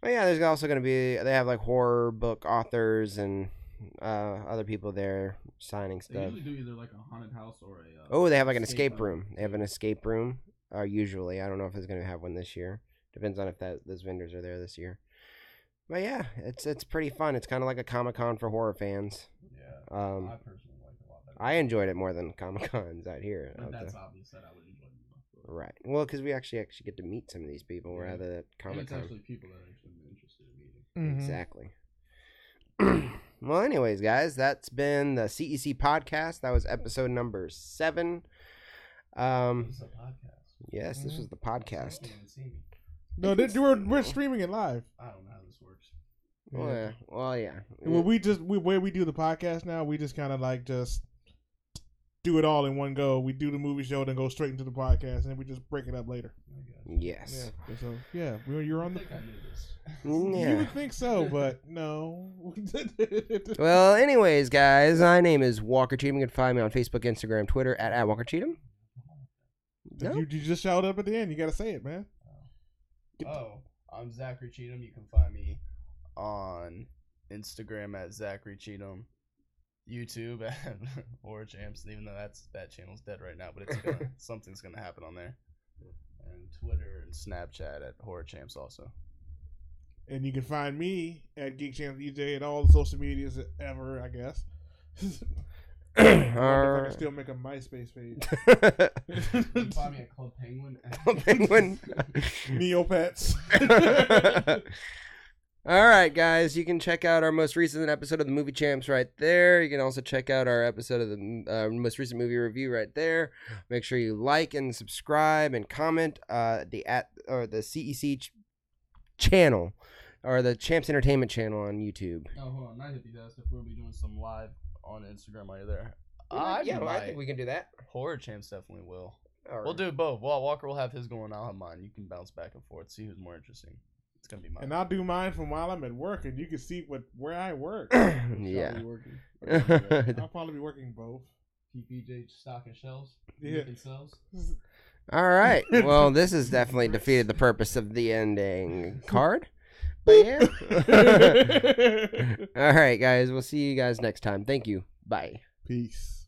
But yeah, there's also going to be, they have like horror book authors and other people there signing stuff. They usually do either like a haunted house or a... oh, they have like an escape room. They have an escape room, usually. I don't know if it's going to have one this year. Depends on if those vendors are there this year. But yeah, it's pretty fun. It's kind of like a Comic-Con for horror fans. Yeah, I personally like it a lot better. I enjoyed it more than Comic-Cons out here. But that's obvious that I would enjoy it more. Right. Well, because we actually get to meet some of these people rather than Comic-Con. And it's actually people that are actually interested in meeting. Mm-hmm. Exactly. Well, anyways, guys, that's been the CEC podcast. That was episode number 7. This is a podcast. Yes, this was the podcast. No, we're streaming it live. I don't know how this works. Well, yeah. Well, where we do the podcast now, we just kind of like just do it all in one go. We do the movie show, then go straight into the podcast, and then we just break it up later. Yes. Yeah. So yeah, you're on the. I knew this. Yeah. You would think so, but no. Well, anyways, guys, my name is Walker Cheatham. You can find me on Facebook, Instagram, Twitter at Walker Cheatham. No? You just shouted up at the end. You got to say it, man. I'm Zakary Cheatham. You can find me on Instagram at Zakary Cheatham, YouTube at Horror Champs, even though that channel's dead right now, but it's something's gonna happen on there. And Twitter and Snapchat at Horror Champs also. And you can find me at Geek Champs EJ at all the social medias ever, I guess. I can still make a MySpace page. You can find me at Club Penguin. Club Penguin. Neopets. All right, guys. You can check out our most recent episode of the Movie Champs right there. You can also check out our episode of the most recent movie review right there. Make sure you like and subscribe and comment the CEC channel. or the Champs Entertainment channel on YouTube. Oh, hold on. I hit these asked if we'll be doing some live on Instagram while you're there. I think we can do that. Horror Champs definitely will. Right. We'll do both. Well, Walker will have his going. I'll have mine. You can bounce back and forth. See who's more interesting. It's gonna be mine. And I'll do mine from while I'm at work, and you can see where I work. Yeah. I'll probably be working both. PPJ stocking shelves. Yeah. All right. Well, this has definitely defeated the purpose of the ending card. But yeah. All right, guys. We'll see you guys next time. Thank you. Bye. Peace.